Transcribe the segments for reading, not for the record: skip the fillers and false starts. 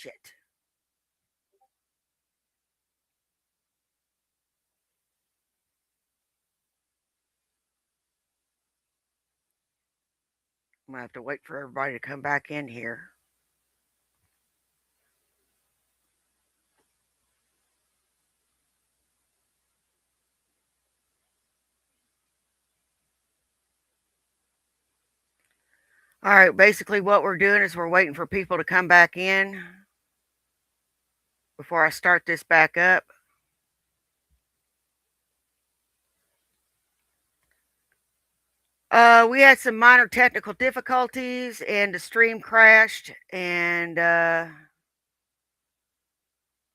shit. I'm going to have to wait for everybody to come back in here. All right, basically, what we're doing is we're waiting for people to come back in before I start this back up. We had some minor technical difficulties and the stream crashed, and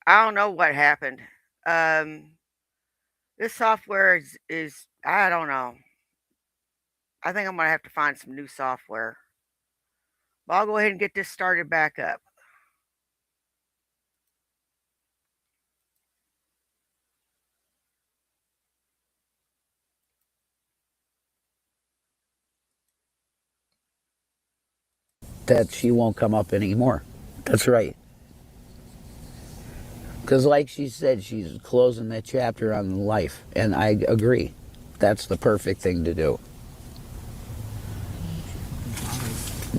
I don't know what happened. Um, this software is I don't know. I think I'm gonna have to find some new software. But I'll go ahead and get this started back up. That she won't come up anymore. That's right. Because, like she said, she's closing that chapter on life, and I agree. That's the perfect thing to do.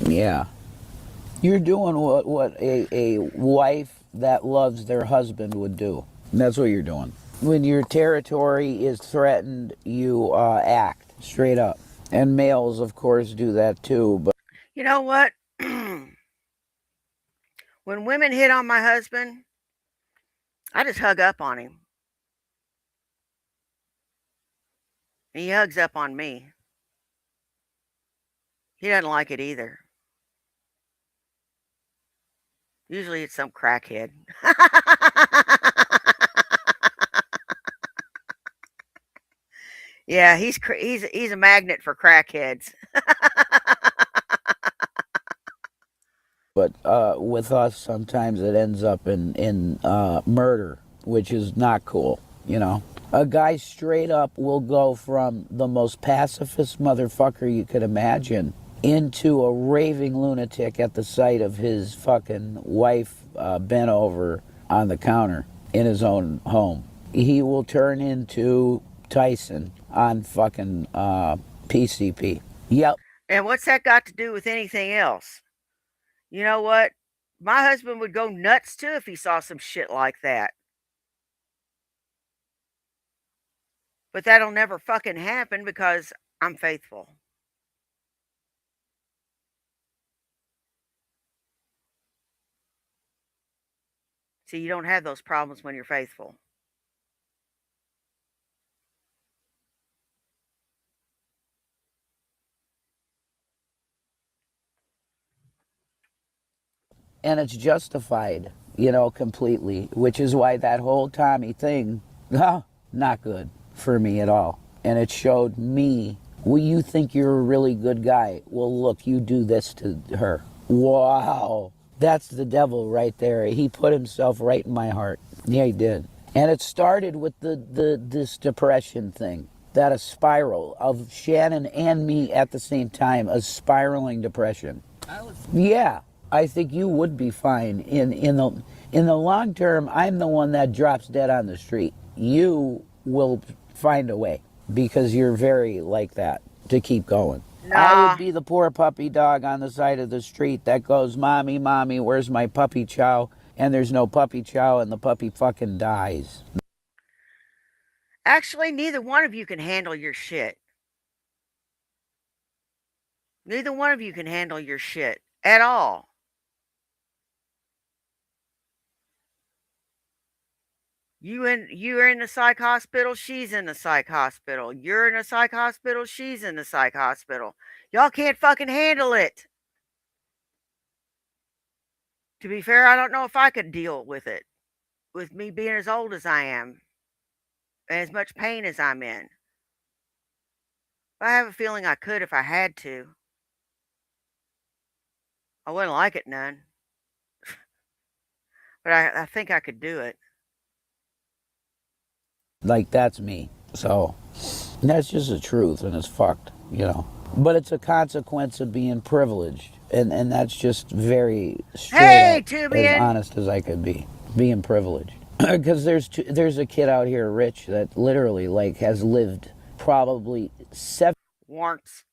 Yeah. You're doing what a wife that loves their husband would do. That's what you're doing. When your territory is threatened, you act straight up. And males, of course, do that too. But You know what? When women hit on my husband, I just hug up on him. And he hugs up on me. He doesn't like it either. Usually it's some crackhead. Yeah, he's a magnet for crackheads. with us, sometimes it ends up in murder, which is not cool. You know, a guy straight up will go from the most pacifist motherfucker you could imagine into a raving lunatic at the sight of his fucking wife bent over on the counter in his own home. He will turn into Tyson on fucking PCP. Yep. And what's that got to do with anything else? You know what? My husband would go nuts too if he saw some shit like that. But that'll never fucking happen because I'm faithful. See, you don't have those problems when you're faithful. And it's justified, completely, which is why that whole Tommy thing, not good for me at all. And it showed me, well, you think you're a really good guy. Well, look, you do this to her. Wow. That's the devil right there. He put himself right in my heart. Yeah, he did. And it started with this depression thing. That a spiral of Shannon and me at the same time, a spiraling depression. Yeah, I think you would be fine in the long term. I'm the one that drops dead on the street. You will find a way because you're very like that to keep going. I would Nah, be the poor puppy dog on the side of the street that goes, "Mommy, mommy, where's my puppy chow?" And there's no puppy chow, and the puppy fucking dies. actually, neither one of you can handle your shit. Neither one of you can handle your shit at all. You're in the psych hospital, she's in the psych hospital. You're in a psych hospital, she's in the psych hospital. Y'all can't fucking handle it. To be fair, I don't know if I could deal with it. With me being as old as I am and as much pain as I'm in. But I have a feeling I could if I had to. I wouldn't like it none, but I think I could do it. Like, that's me. So that's just the truth, and it's fucked. But it's a consequence of being privileged. And that's just very straight Hey, up, as Tubian. honest as I could be. Being privileged. Because there's a kid out here, Rich, that literally, like, has lived probably Warrants.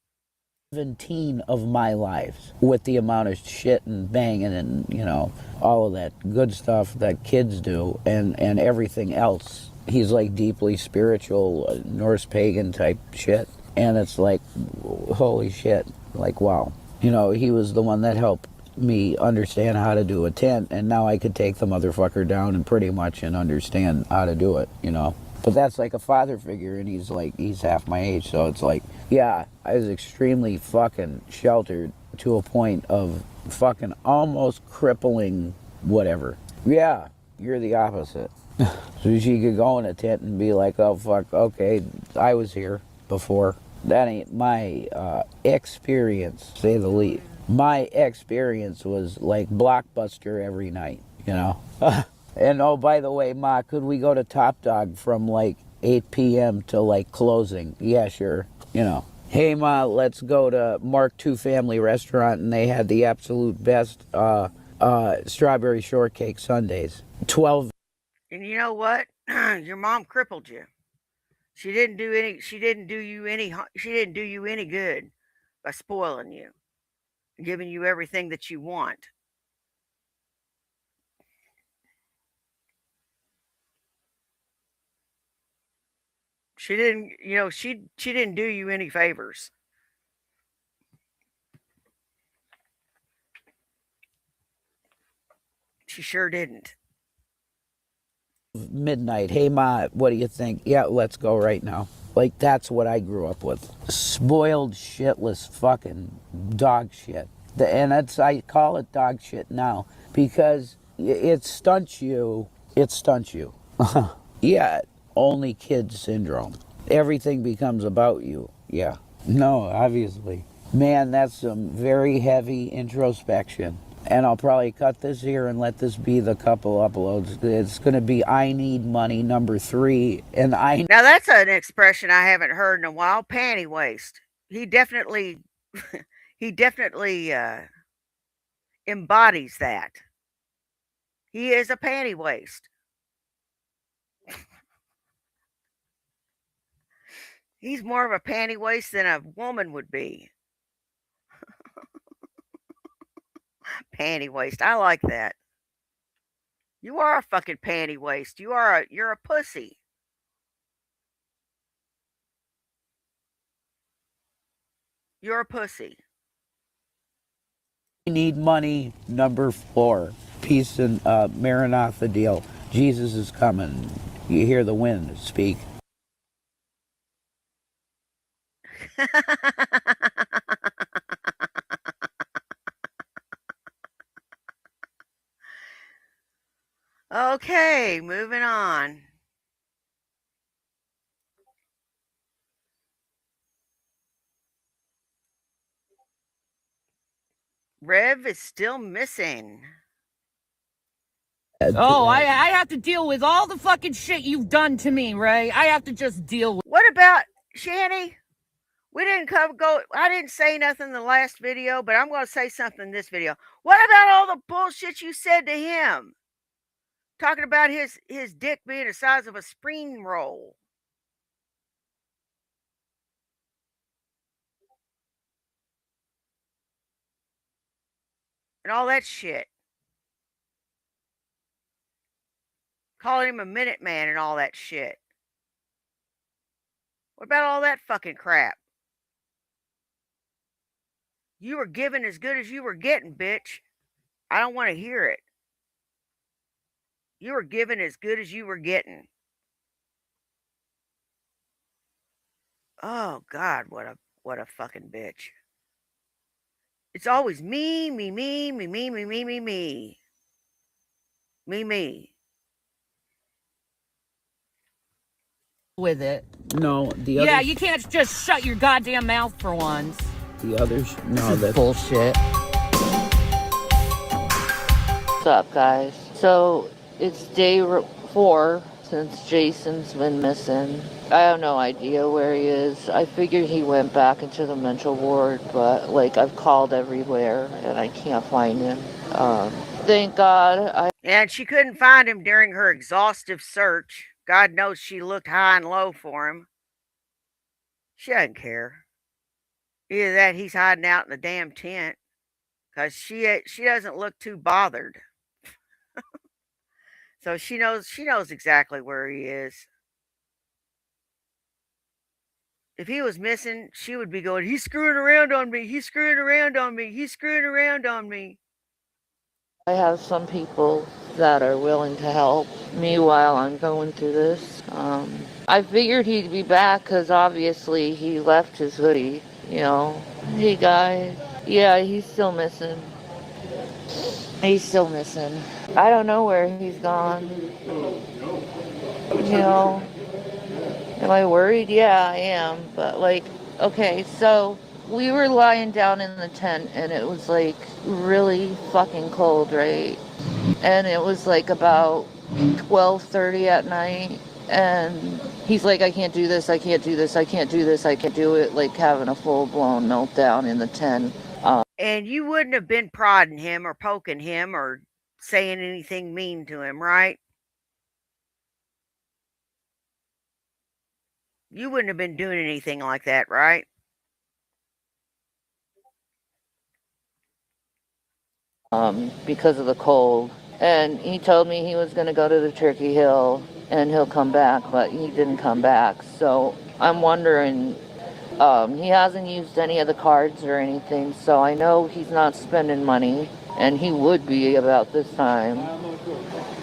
17 of my lives with the amount of shit and banging and, you know, all of that good stuff that kids do and everything else. He's like deeply spiritual, Norse pagan type shit. And it's like, holy shit. Like, wow. You know, he was the one that helped me understand how to do a tent, and now I could take the motherfucker down and pretty much and understand how to do it, you know. But that's like a father figure, and he's half my age, so it's like, yeah, I was extremely fucking sheltered to a point of fucking almost crippling whatever. Yeah, you're the opposite. So she could go in a tent and be like, oh fuck, okay, I was here before. That ain't my experience, say the least. My experience was like Blockbuster every night, you know. And oh, by the way, Ma, could we go to Top Dog from like 8 p.m. to like closing? Yeah, sure. You know. Hey, Ma, let's go to Mark II Family Restaurant, and they had the absolute best strawberry shortcake sundaes. 12. And you know what? Your mom crippled you. She didn't do you any good by spoiling you, giving you everything that you want. She didn't, she didn't do you any favors. She sure didn't. Midnight. Hey, Ma, what do you think? Yeah, let's go right now. Like, that's what I grew up with. Spoiled, shitless fucking dog shit. And I call it dog shit now because it stunts you. It stunts you. Yeah, only kid syndrome. Everything becomes about you. Yeah. No, obviously. Man, that's some very heavy introspection. And I'll probably cut this here and let this be the couple uploads. It's going to be I Need Money #3. And Now that's an expression I haven't heard in a while. Panty waist. He definitely, he definitely embodies that. He is a panty waist. He's more of a panty waist than a woman would be. Panty waist. I like that. You are a fucking panty waist. You're a pussy. You're a pussy. Need Money #4. Peace and Maranatha deal. Jesus is coming. You hear the wind speak. Okay, moving on. Rev is still missing. Oh, I have to deal with all the fucking shit you've done to me, Ray. I have to just deal with. What about Shanny? We didn't go. I didn't say nothing in the last video, but I'm going to say something in this video. What about all the bullshit you said to him? Talking about his dick being the size of a spring roll. And all that shit. Calling him a minute man and all that shit. What about all that fucking crap? You were given as good as you were getting, bitch. I don't want to hear it. You were given as good as you were getting. Oh God, what a fucking bitch. It's always me, me, me, me, me, me, me, me, me. Me, me. With it. No, the other. Yeah, you can't just shut your goddamn mouth for once. The others. No, This is that's bullshit. What's up, guys? So it's day 4 since Jason's been missing. I have no idea where he is. I figured he went back into the mental ward, but like I've called everywhere and I can't find him. Thank God. And she couldn't find him during her exhaustive search. God knows she looked high and low for him. She doesn't care. Either that he's hiding out in the damn tent, because she doesn't look too bothered. So she knows exactly where he is. If he was missing, she would be going, he's screwing around on me, he's screwing around on me, he's screwing around on me. I have some people that are willing to help me while I'm going through this. I figured he'd be back because obviously he left his hoodie, you know. Hey guys. Yeah, he's still missing. He's still missing. I don't know where he's gone. You know, am I worried? Yeah, I am. But like, okay, so we were lying down in the tent and it was like really fucking cold, right? And it was like about 12:30 at night. And he's like, I can't do this, I can't do this, I can't do this, I can't do it, like having a full-blown meltdown in the tent. And you wouldn't have been prodding him or poking him or saying anything mean to him, right? You wouldn't have been doing anything like that, right? Because of the cold. And he told me he was going to go to the Turkey Hill and he'll come back, but he didn't come back. So I'm wondering, he hasn't used any of the cards or anything, so I know he's not spending money, and he would be about this time.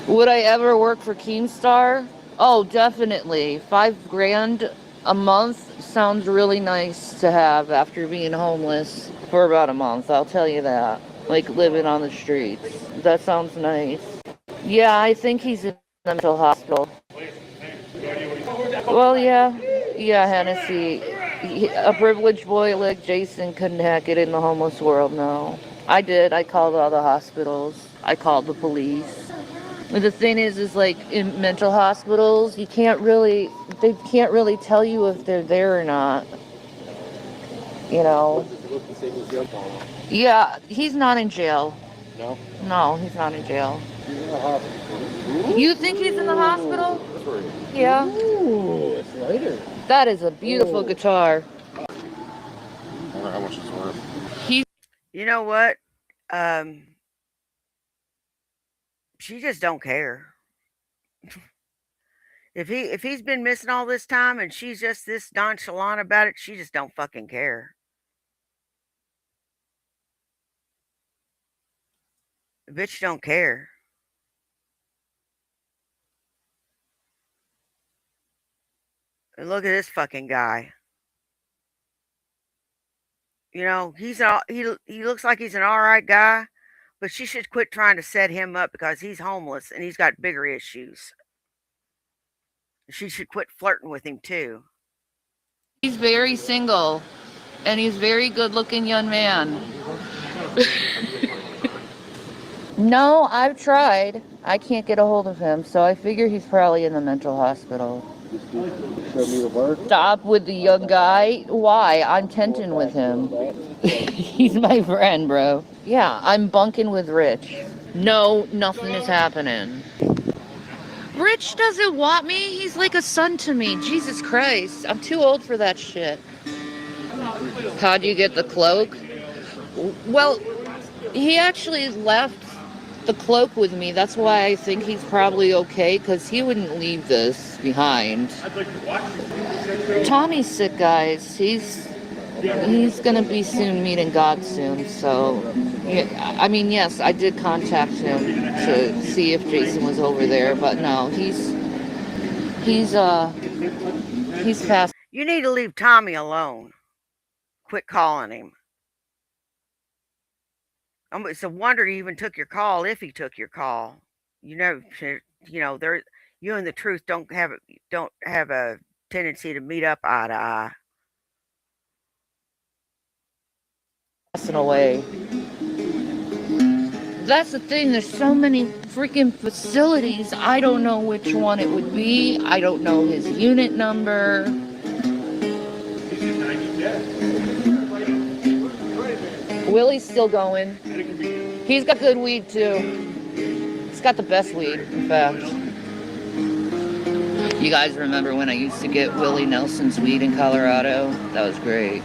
Would I ever work for Keemstar? Oh, definitely. $5,000 a month sounds really nice to have after being homeless for about a month, I'll tell you that. Like living on the streets. That sounds nice. Yeah, I think he's in the mental hospital. Well, yeah, Hennessy. A privileged boy like Jason couldn't hack it in the homeless world, no. I did. I called all the hospitals. I called the police. But the thing is like in mental hospitals, they can't really tell you if they're there or not. You know. Yeah, he's not in jail. No? No, he's not in jail. He's in the hospital. You think he's in the hospital? Yeah. Ooh, it's lighter. That is a beautiful guitar. I wonder how much it's worth. You know what? She just don't care. If he's been missing all this time and she's just this nonchalant about it, she just don't fucking care. The bitch don't care. And look at this fucking guy. You know, he looks like he's an all right guy, but she should quit trying to set him up because he's homeless and he's got bigger issues. She should quit flirting with him too. He's very single, and he's a very good-looking young man. No, I've tried. I can't get a hold of him, so I figure he's probably in the mental hospital. Show me the word. Stop with the young guy. Why? I'm tenting with him. He's my friend, bro. Yeah, I'm bunking with Rich. No, nothing is happening. Rich doesn't want me. He's like a son to me. Jesus Christ. I'm too old for that shit. How'd you get the cloak? Well, he actually left the cloak with me. That's why I think he's probably okay, because he wouldn't leave this behind. Tommy's sick, guys. He's gonna be soon meeting God soon, so yeah, I mean, yes, I did contact him to see if Jason was over there, but no, he's past. You need to leave Tommy alone. Quit calling him. It's a wonder he even took your call, if he took your call. You know, you and the truth don't have a tendency to meet up eye to eye. Passing away. That's the thing. There's so many freaking facilities. I don't know which one it would be. I don't know his unit number. Willie's still going. He's got good weed too. He's got the best weed, in fact. You guys remember when I used to get Willie Nelson's weed in Colorado? That was great.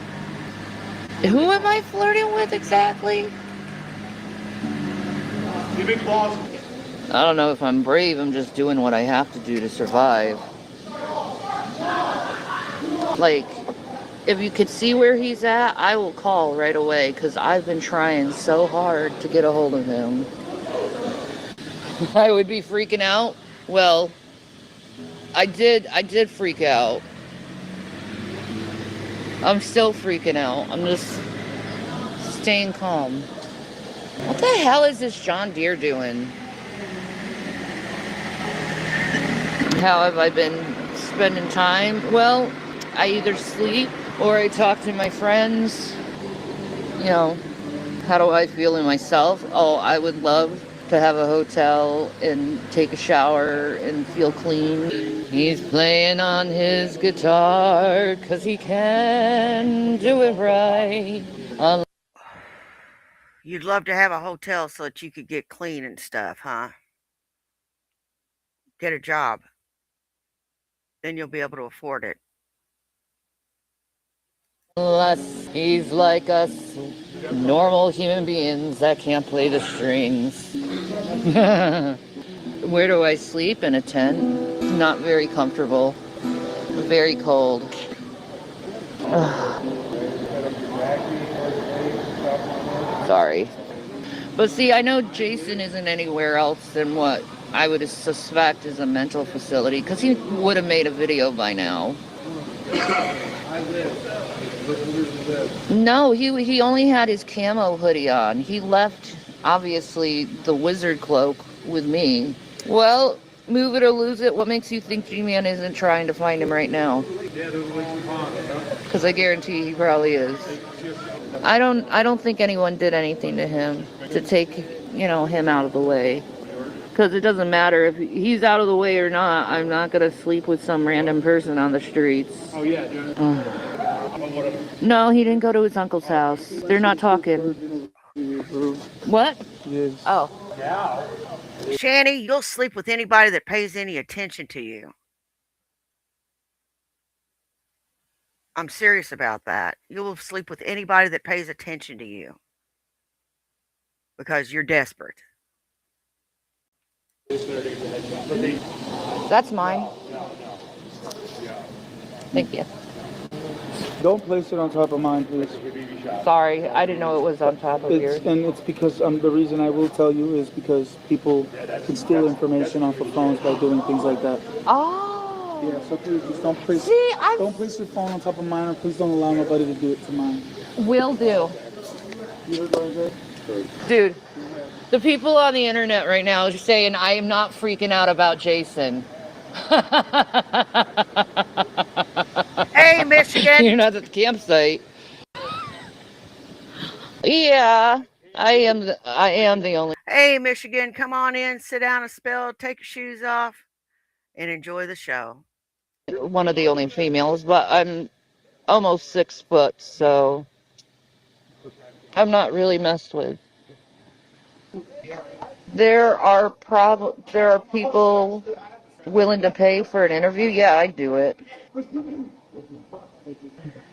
Who am I flirting with exactly? I don't know if I'm brave. I'm just doing what I have to do to survive. Like, if you could see where he's at, I will call right away, because I've been trying so hard to get a hold of him. I would be freaking out. Well, I did freak out. I'm still freaking out. I'm just staying calm. What the hell is this John Deere doing? How have I been spending time? Well, I either sleep or I talk to my friends. You know, how do I feel in myself? Oh, I would love to have a hotel and take a shower and feel clean. He's playing on his guitar 'cause he can do it right. You'd love to have a hotel so that you could get clean and stuff, huh? Get a job. Then you'll be able to afford it. Unless he's like us normal human beings that can't play the strings. Where do I sleep? In a tent? Not very comfortable. Very cold. Sorry. But see, I know Jason isn't anywhere else than what I would suspect is a mental facility, because he would have made a video by now. No, he only had his camo hoodie on. He left, obviously, the wizard cloak with me. Well, move it or lose it. What makes you think G-Man isn't trying to find him right now? Because I guarantee he probably is. I don't think anyone did anything to him to take, him out of the way. Because it doesn't matter if he's out of the way or not. I'm not going to sleep with some random person on the streets. Oh, yeah. No, he didn't go to his uncle's house. They're not talking. What? Yes. Oh. Shanny, you'll sleep with anybody that pays any attention to you. I'm serious about that. You'll sleep with anybody that pays attention to you. Because you're desperate. That's mine. Thank you. Don't place it on top of mine, please. Sorry, I didn't know it was on top of yours. And it's because the reason I will tell you is because people can steal information off of phones by doing things like that. Oh. Yeah, so please just don't place your phone on top of mine, or please don't allow nobody to do it to mine. Will do. You heard what I said? Dude, the people on the internet right now are saying I am not freaking out about Jason. Hey, Michigan. You're not at the campsite. Yeah, I am the only. Hey, Michigan, come on in, sit down a spell, take your shoes off, and enjoy the show. One of the only females, but I'm almost 6 foot, so I'm not really messed with. There are people willing to pay for an interview. Yeah, I'd do it.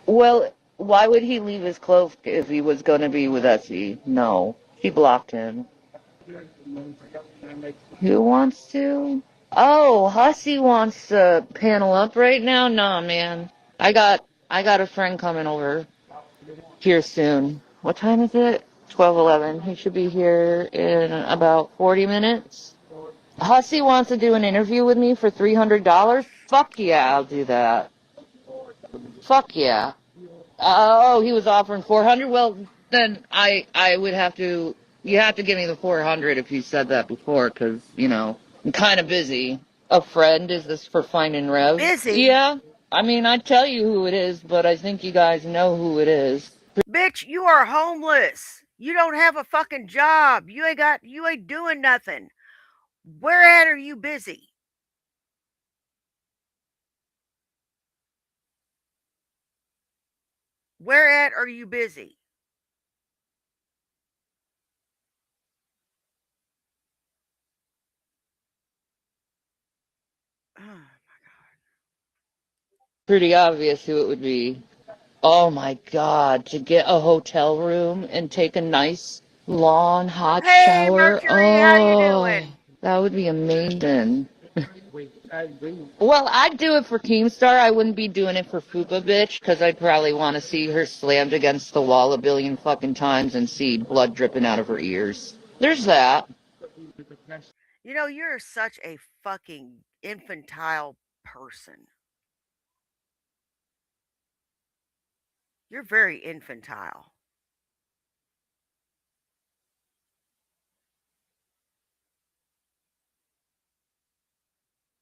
Well, why would he leave his clothes if he was going to be with Essie? No, she blocked him. Who wants to? Oh, Hussy wants to panel up right now? Nah, man. I got a friend coming over here soon. What time is it? 12:11. He should be here in about 40 minutes. Hussy wants to do an interview with me for $300? Fuck yeah, I'll do that. Fuck yeah. Oh, he was offering 400? Well, then I would have to, you have to give me the 400 if you said that before, because, I'm kind of busy. A friend, is this for finding Rev? Busy? Yeah. I mean, I'd tell you who it is, but I think you guys know who it is. Bitch, you are homeless. You don't have a fucking job. You ain't doing nothing. Where at are you busy? Where at are you busy? Pretty obvious who it would be. Oh my God, to get a hotel room and take a nice, long, hot Hey, shower. Mercury, how you Oh, doing? that would be amazing. Well, I'd do it for Keemstar. I wouldn't be doing it for Fupa Bitch, because I'd probably want to see her slammed against the wall a billion fucking times and see blood dripping out of her ears. There's that. You know, you're such a fucking infantile person. You're very infantile.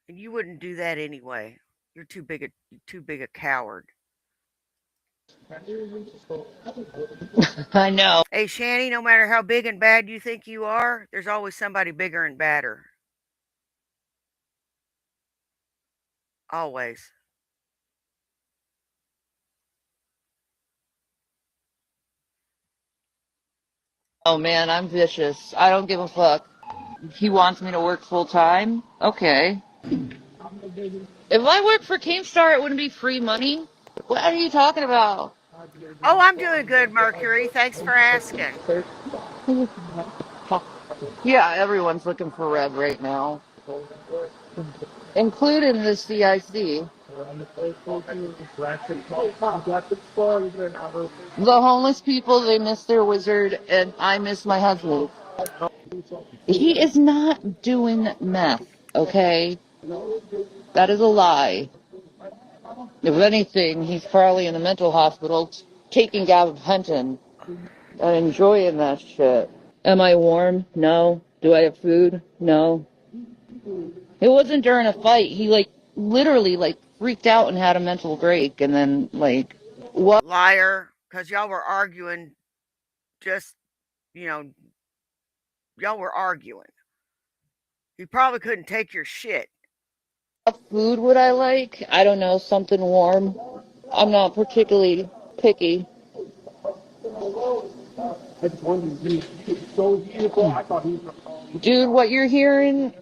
And you wouldn't do that anyway. You're too big a coward. I know. Hey, Shanny, no matter how big and bad you think you are, there's always somebody bigger and badder. Always. Oh man, I'm vicious. I don't give a fuck. He wants me to work full time? Okay. If I worked for Keemstar, it wouldn't be free money. What are you talking about? Oh, I'm doing good, Mercury. Thanks for asking. Yeah, everyone's looking for Rev right now, including the CIC. The homeless people, they miss their wizard, and I miss my husband. He is not doing meth, okay? That is a lie. If anything, he's probably in a mental hospital taking gabapentin and enjoying that shit. Am I warm? No. Do I have food? No. It wasn't during a fight. He, like, literally, like, freaked out and had a mental break, and then, like, what? Liar. Because y'all were arguing just, you know, y'all were arguing. He probably couldn't take your shit. What food would I like? I don't know, something warm. I'm not particularly picky. Dude, what you're hearing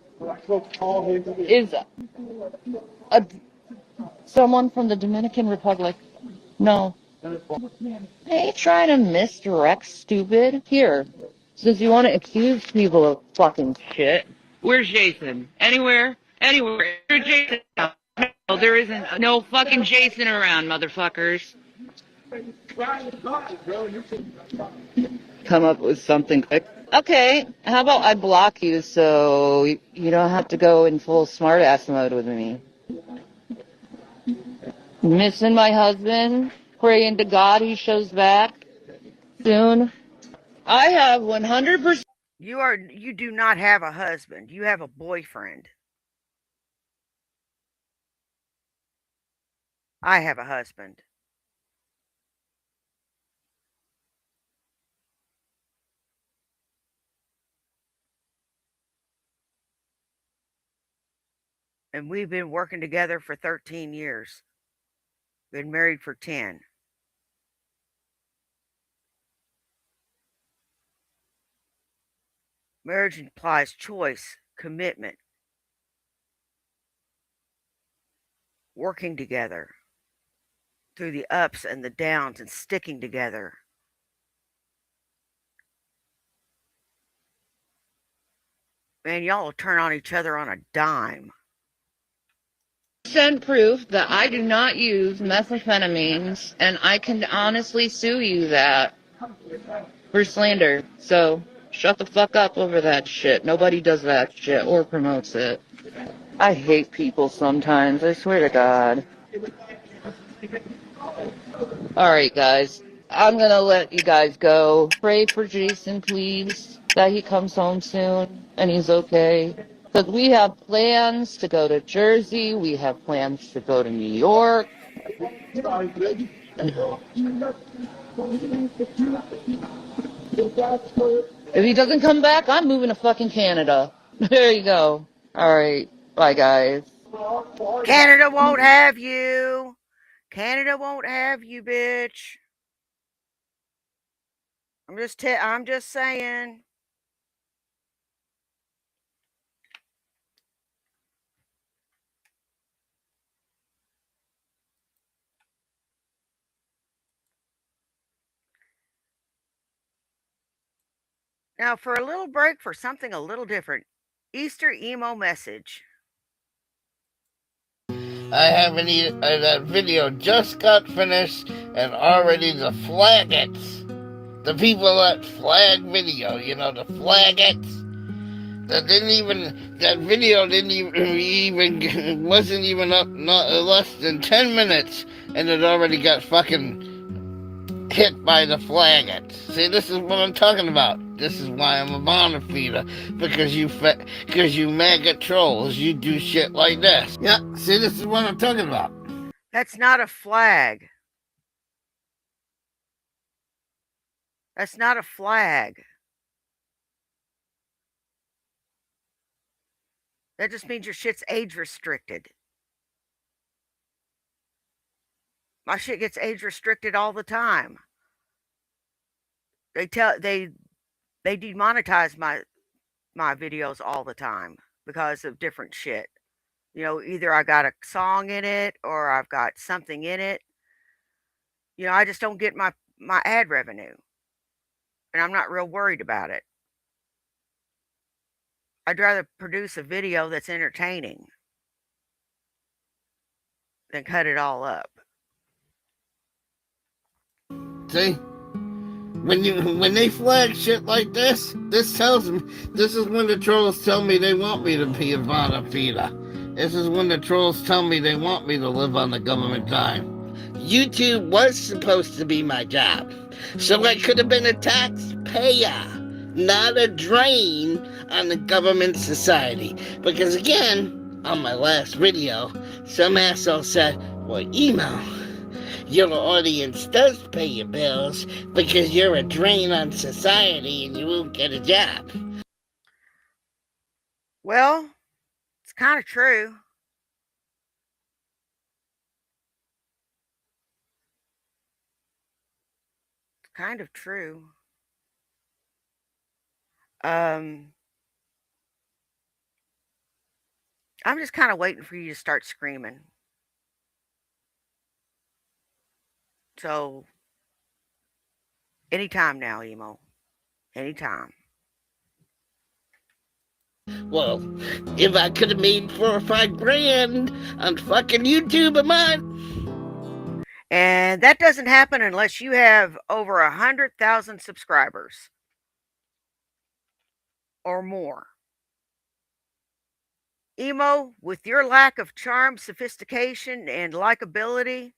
is a, someone from the Dominican Republic. No. I ain't trying to misdirect, stupid. Here, since you want to accuse people of fucking shit. Where's Jason? Anywhere? Anywhere. Where's Jason? No, there isn't no fucking Jason around, motherfuckers. Come up with something quick. Okay, how about I block you so you don't have to go in full smartass mode with me? Missing my husband, praying to God he shows back soon. I have 100%. You do not have a husband. You have a boyfriend. I have a husband. And we've been working together for 13 years. Been married for 10. Marriage implies choice, commitment, working together through the ups and the downs and sticking together. Man, y'all will turn on each other on a dime. Send proof that I do not use methamphetamines, and I can honestly sue you that for slander. So shut the fuck up over that shit. Nobody does that shit or promotes it. I hate people sometimes, I swear to God. Alright, guys. I'm gonna let you guys go. Pray for Jason, please, that he comes home soon and he's okay. Because we have plans to go to Jersey, we have plans to go to New York. If he doesn't come back, I'm moving to fucking Canada. There you go. All right. Bye, guys. Canada won't have you. Canada won't have you, bitch. I'm just saying. Now, for a little break for something a little different, Easter emo message. I haven't even, that video just got finished and already the flaggots, the people that flag video, you know, the flaggots, that video didn't even wasn't even up, not less than 10 minutes, and it already got fucking hit by the flaggots. See, this is what I'm talking about. This is why I'm a bona fide, because you maggot trolls, you do shit like this. Yeah, see, this is what I'm talking about. That's not a flag. That's not a flag. That just means your shit's age restricted. My shit gets age restricted all the time. They demonetize my videos all the time because of different shit. You know, either I got a song in it or I've got something in it. You know, I just don't get my ad revenue. And I'm not real worried about it. I'd rather produce a video that's entertaining than cut it all up. See? When they flag shit like this tells me, this is when the trolls tell me they want me to be a bona fide. This is when the trolls tell me they want me to live on the government dime. YouTube was supposed to be my job, so I could have been a taxpayer, not a drain on the government society. Because again, on my last video, some asshole said, well, email. Your audience does pay your bills because you're a drain on society and you won't get a job. Well, it's kind of true. It's kind of true. I'm just kind of waiting for you to start screaming. So, anytime now, emo. Anytime. Well, if I could have made 4 or 5 grand on fucking YouTube a month. And that doesn't happen unless you have over 100,000 subscribers. Or more. Emo, with your lack of charm, sophistication, and likability,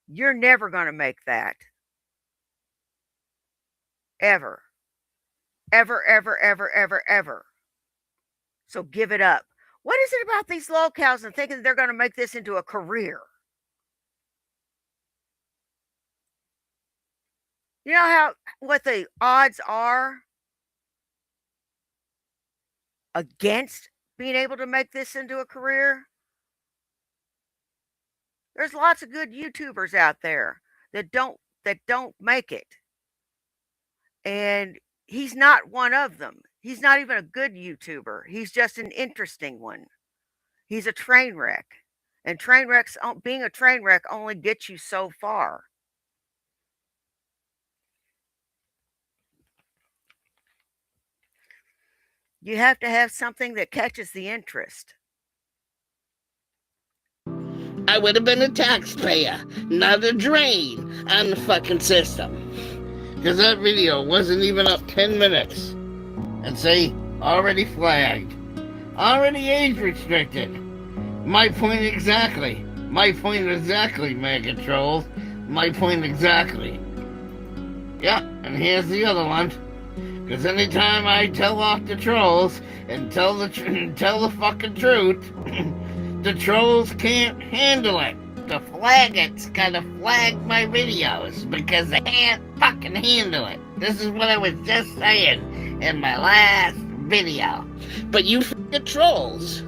you're never going to make that. Ever. Ever, ever, ever, ever, ever. So give it up. What is it about these lolcows and thinking they're going to make this into a career? You know what the odds are against being able to make this into a career? There's lots of good YouTubers out there that don't make it. And he's not one of them. He's not even a good YouTuber. He's just an interesting one. He's a train wreck. And being a train wreck only gets you so far. You have to have something that catches the interest. I would have been a taxpayer, not a drain on the fucking system. Because that video wasn't even up 10 minutes. And see, already flagged. Already age restricted. My point exactly. My point exactly, maggot trolls. My point exactly. Yeah, and here's the other one. Because anytime I tell off the trolls and tell the fucking truth, the trolls can't handle it. The flaggots gotta flag my videos because they can't fucking handle it. This is what I was just saying in my last video. But you fucking trolls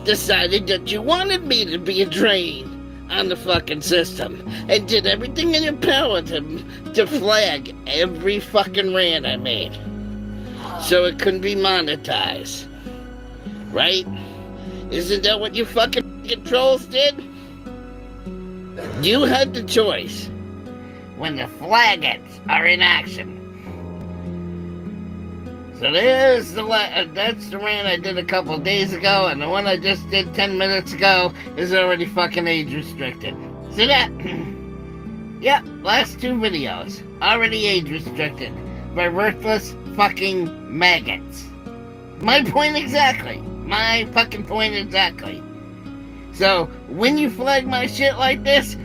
decided that you wanted me to be a drain on the fucking system and did everything in your power to flag every fucking rant I made so it couldn't be monetized. Right? Isn't that what you fucking trolls did? You had the choice when the flagons are in action. So there's that's the rant I did a couple days ago, and the one I just did 10 minutes ago is already fucking age restricted. See that? Yep, last two videos already age restricted by worthless fucking maggots. My point exactly. My fucking point exactly. So when you flag my shit like this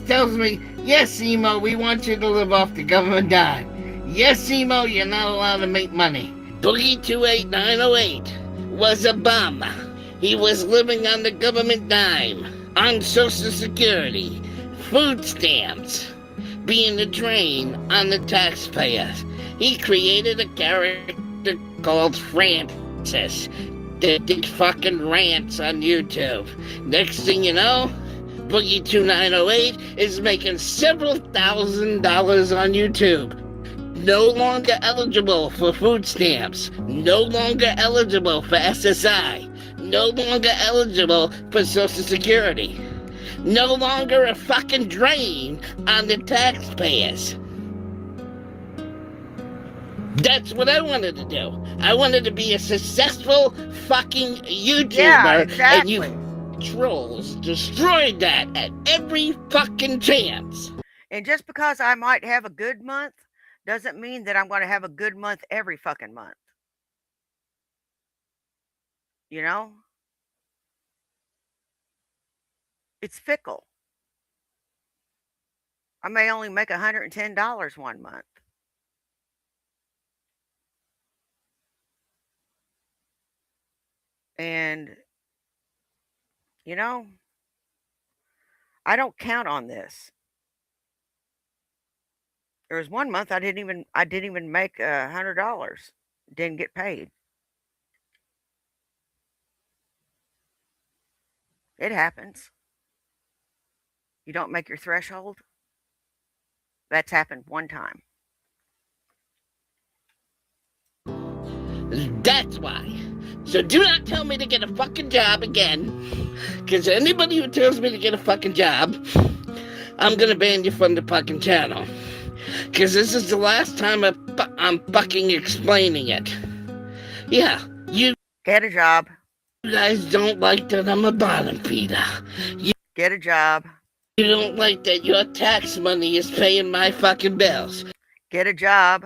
tells me, yes, Emo, we want you to live off the government dime. Yes, Emo, you're not allowed to make money. Boogie 28908 was a bum. He was living on the government dime, on Social Security, food stamps, being a drain on the taxpayers. He created a character called Francis that did fucking rants on YouTube. Next thing you know, Boogie 2908 is making several $1,000s on YouTube. No longer eligible for food stamps. No longer eligible for SSI. No longer eligible for Social Security. No longer a fucking drain on the taxpayers. That's what I wanted to do. I wanted to be a successful fucking YouTuber. Yeah, exactly. And you trolls destroyed that at every fucking chance. And just because I might have a good month doesn't mean that I'm going to have a good month every fucking month. You know? It's fickle. I may only make $110 one month. And, you know, I don't count on this. There was one month I didn't even make $100. Didn't get paid. It happens. You don't make your threshold. That's happened one time. That's why. So do not tell me to get a fucking job again. Because anybody who tells me to get a fucking job, I'm gonna ban you from the fucking channel. Because this is the last time I'm fucking explaining it. Yeah, you Get a job. guys don't like that I'm a bottom feeder. Get a job. You don't like that your tax money is paying my fucking bills. Get a job.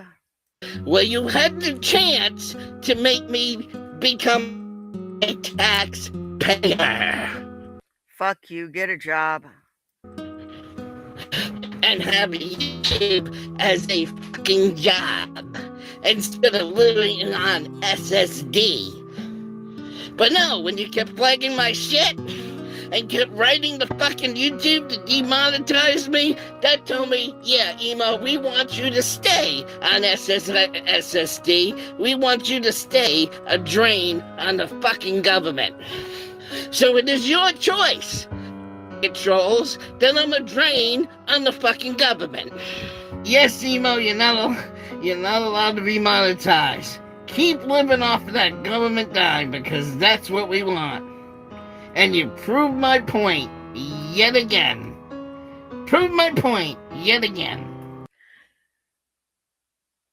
Well, you had the chance to make me become a taxpayer. Fuck you. Get a job. And have YouTube as a fucking job instead of living on SSD. But no, when you kept flagging my shit and kept writing the fucking YouTube to demonetize me, that told me, yeah, Emo, we want you to stay on SSD. We want you to stay a drain on the fucking government. So it is your choice, trolls, then I'm a drain on the fucking government. Yes, Emo, you're not allowed to be monetized. Keep living off of that government dime because that's what we want. And you proved my point yet again. Proved my point yet again.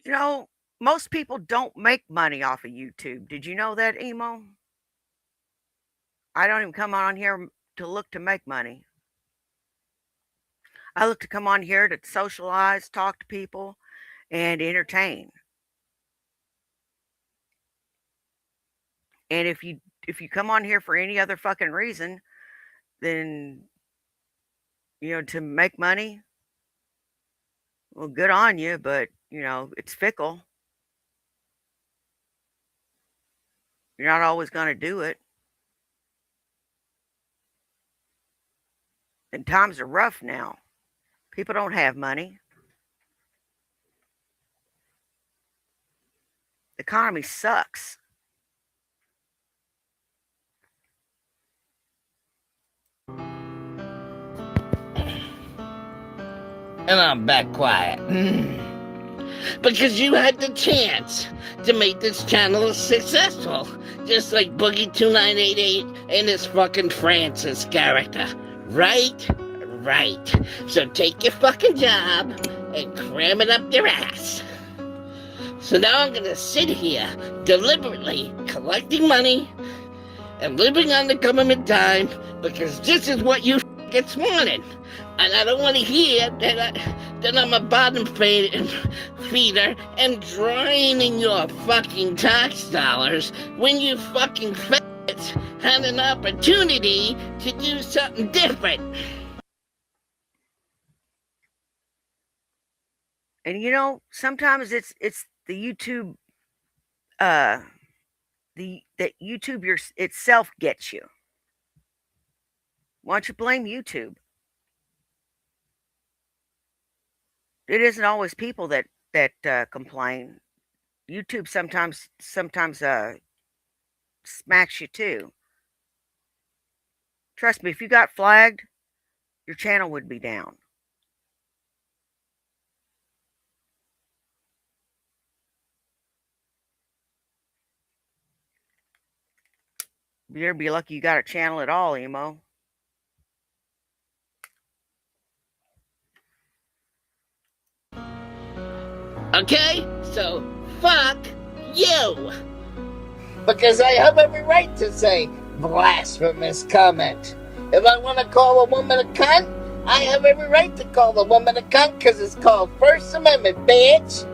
You know, most people don't make money off of YouTube. Did you know that, Emo? I don't even come on here to look to make money. I look to come on here to socialize, talk to people, and entertain. And if you come on here for any other fucking reason, then to make money, well, good on you, but it's fickle. You're not always going to do it. And times are rough now. People don't have money. The economy sucks. And I'm back quiet. Because you had the chance to make this channel successful. Just like Boogie2988 and his fucking Francis character. Right? Right. So take your fucking job and cram it up your ass. So now I'm gonna sit here deliberately collecting money and living on the government dime because this is what you gets wanted. And I don't want to hear that I'm a bottom feeder and draining your fucking tax dollars when you fucking faggots had an opportunity to do something different. And you know, sometimes it's the YouTube that YouTube itself gets you. Why don't you blame YouTube? It isn't always people that complain. YouTube sometimes smacks you too. Trust me, if you got flagged, your channel would be down. You better be lucky you got a channel at all, Emo. Okay? So, fuck you! Because I have every right to say blasphemous comment. If I want to call a woman a cunt, I have every right to call a woman a cunt because it's called First Amendment, bitch!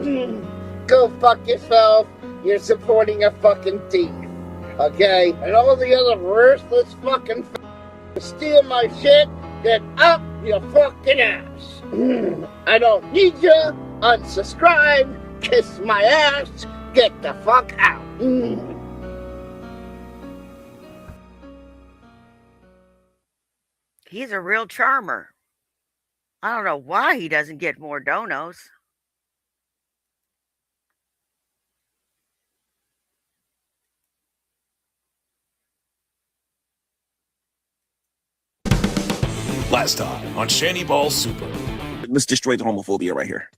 Go fuck yourself. You're supporting a fucking thief. Okay? And all the other worthless fucking steal my shit, get up your fucking ass. I don't need you. Unsubscribe. Kiss my ass. Get the fuck out. He's a real charmer. I don't know why he doesn't get more donos. Last time on Shanny Ball Super. Let's destroy the homophobia right here.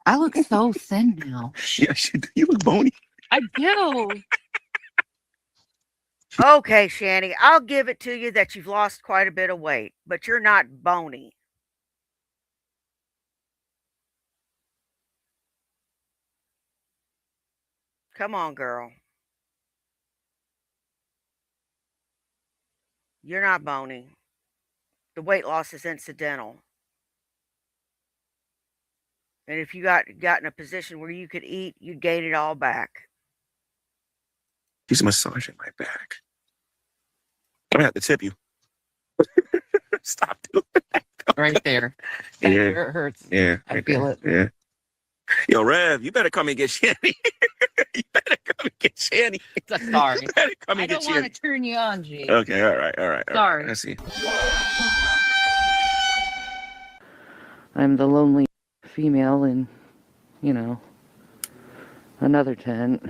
I look so thin now. Yes, you look bony. I do. Okay, Shanny, I'll give it to you that you've lost quite a bit of weight, but you're not bony. Come on, girl. You're not bony. The weight loss is incidental. And if you got in a position where you could eat, you'd gain it all back. She's massaging my back. I'm gonna have to tip you. Stop doing that. Right there. Yeah. Where it hurts. Yeah. I feel it. Yeah. Yo, Rev, you better come and get Shanny. You better come and get Shanny. Sorry. You better come I and get don't want Shanny. to turn you on, G. Okay, all right. Sorry. I see. I'm the lonely female in, another tent.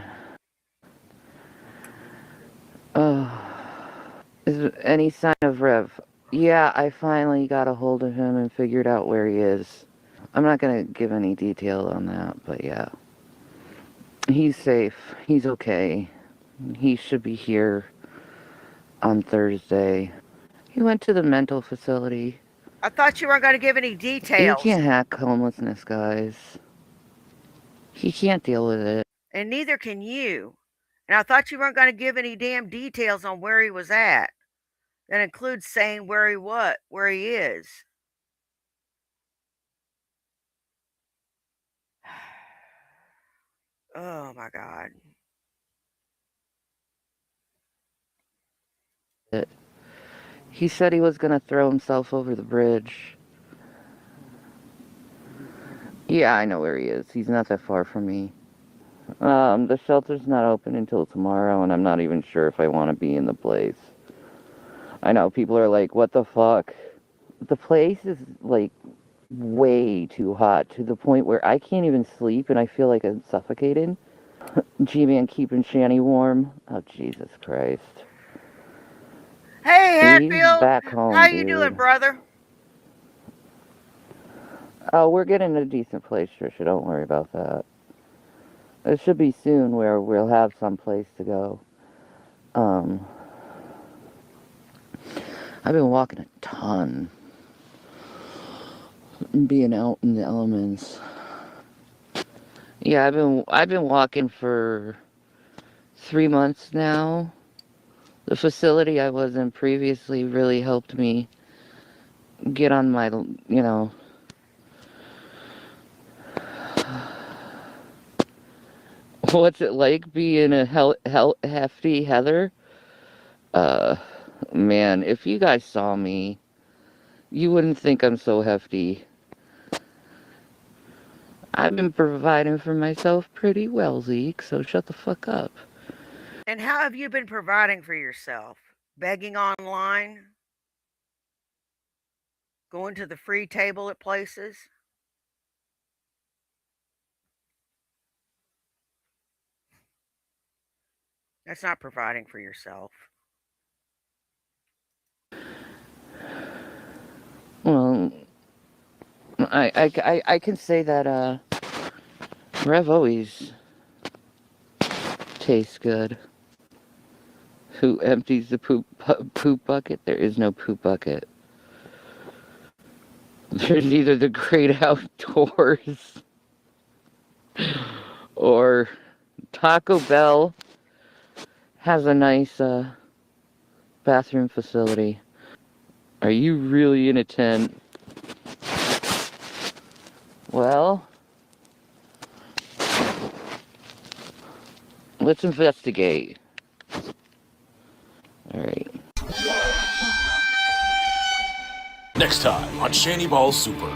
Is there any sign of Rev? Yeah, I finally got a hold of him and figured out where he is. I'm not gonna give any detail on that, but yeah. He's safe. He's okay. He should be here on Thursday. He went to the mental facility. I thought you weren't going to give any You details. can't hack homelessness, guys. He can't deal with it. And neither can you. And I thought you weren't going to give any damn details on where he was at. That includes saying where he is. Oh my God. He said he was gonna throw himself over the bridge. Yeah, I know where he is. He's not that far from me. The shelter's not open until tomorrow, and I'm not even sure if I want to be in the place. I know, people are like, what the fuck? The place is, like, way too hot, to the point where I can't even sleep, and I feel like I'm suffocating. G-Man keeping Shanny warm. Oh, Jesus Christ. Hey, He's Hatfield. back home, How you dude. doing, brother? Oh, we're getting a decent place, Trisha. Don't worry about that. It should be soon where we'll have some place to go. I've been walking a ton. Being out in the elements. Yeah, I've been walking for 3 months now. The facility I was in previously really helped me get on my, what's it like being a hefty Heather? Man, if you guys saw me, you wouldn't think I'm so hefty. I've been providing for myself pretty well, Zeke, so shut the fuck up. And how have you been providing for yourself? Begging online? Going to the free table at places? That's not providing for yourself. Well, I can say that, Rev always tastes good. Who empties the poop bucket? There is no poop bucket. There's either the great outdoors or Taco Bell has a nice bathroom facility. Are you really in a tent? Well, let's investigate. Alright. Next time on Shanny Ball Super.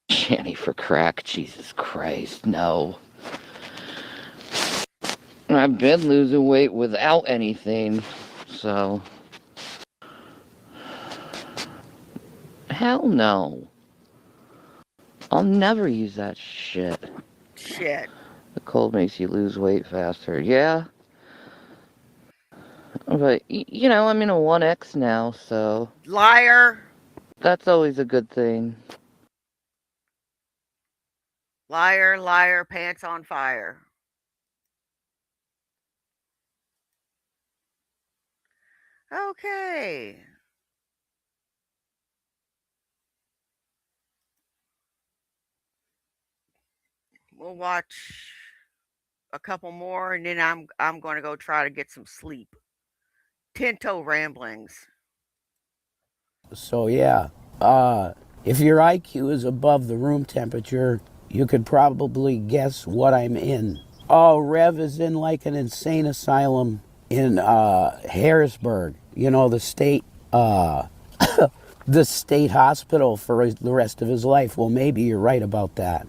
Shanny for crack, Jesus Christ, no. I've been losing weight without anything, so... Hell no. I'll never use that shit. Shit. The cold makes you lose weight faster. Yeah. But, I'm in a 1X now, so... Liar. That's always a good thing. Liar, liar, pants on fire. Okay. We'll watch a couple more and then I'm going to go try to get some sleep. Tinto ramblings. So yeah, if your IQ is above the room temperature, you could probably guess what I'm in. Oh, Rev is in like an insane asylum in Harrisburg. You know, the state the state hospital for the rest of his life. Well, maybe you're right about that.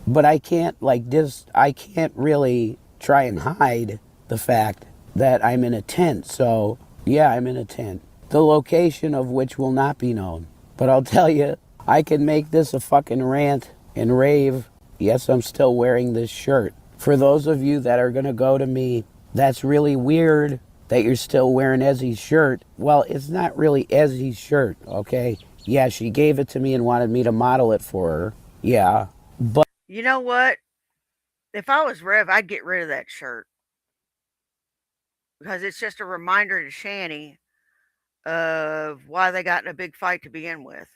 But I can't I can't really try and hide the fact that I'm in a tent. So yeah, I'm in a tent. The location of which will not be known. But I'll tell you, I can make this a fucking rant and rave. Yes, I'm still wearing this shirt. For those of you that are going to go to me, that's really weird that you're still wearing Ezzy's shirt. Well, it's not really Ezzy's shirt, okay? Yeah, she gave it to me and wanted me to model it for her. Yeah, but... You know what? If I was Rev, I'd get rid of that shirt. Because it's just a reminder to Shanny of why they got in a big fight to begin with.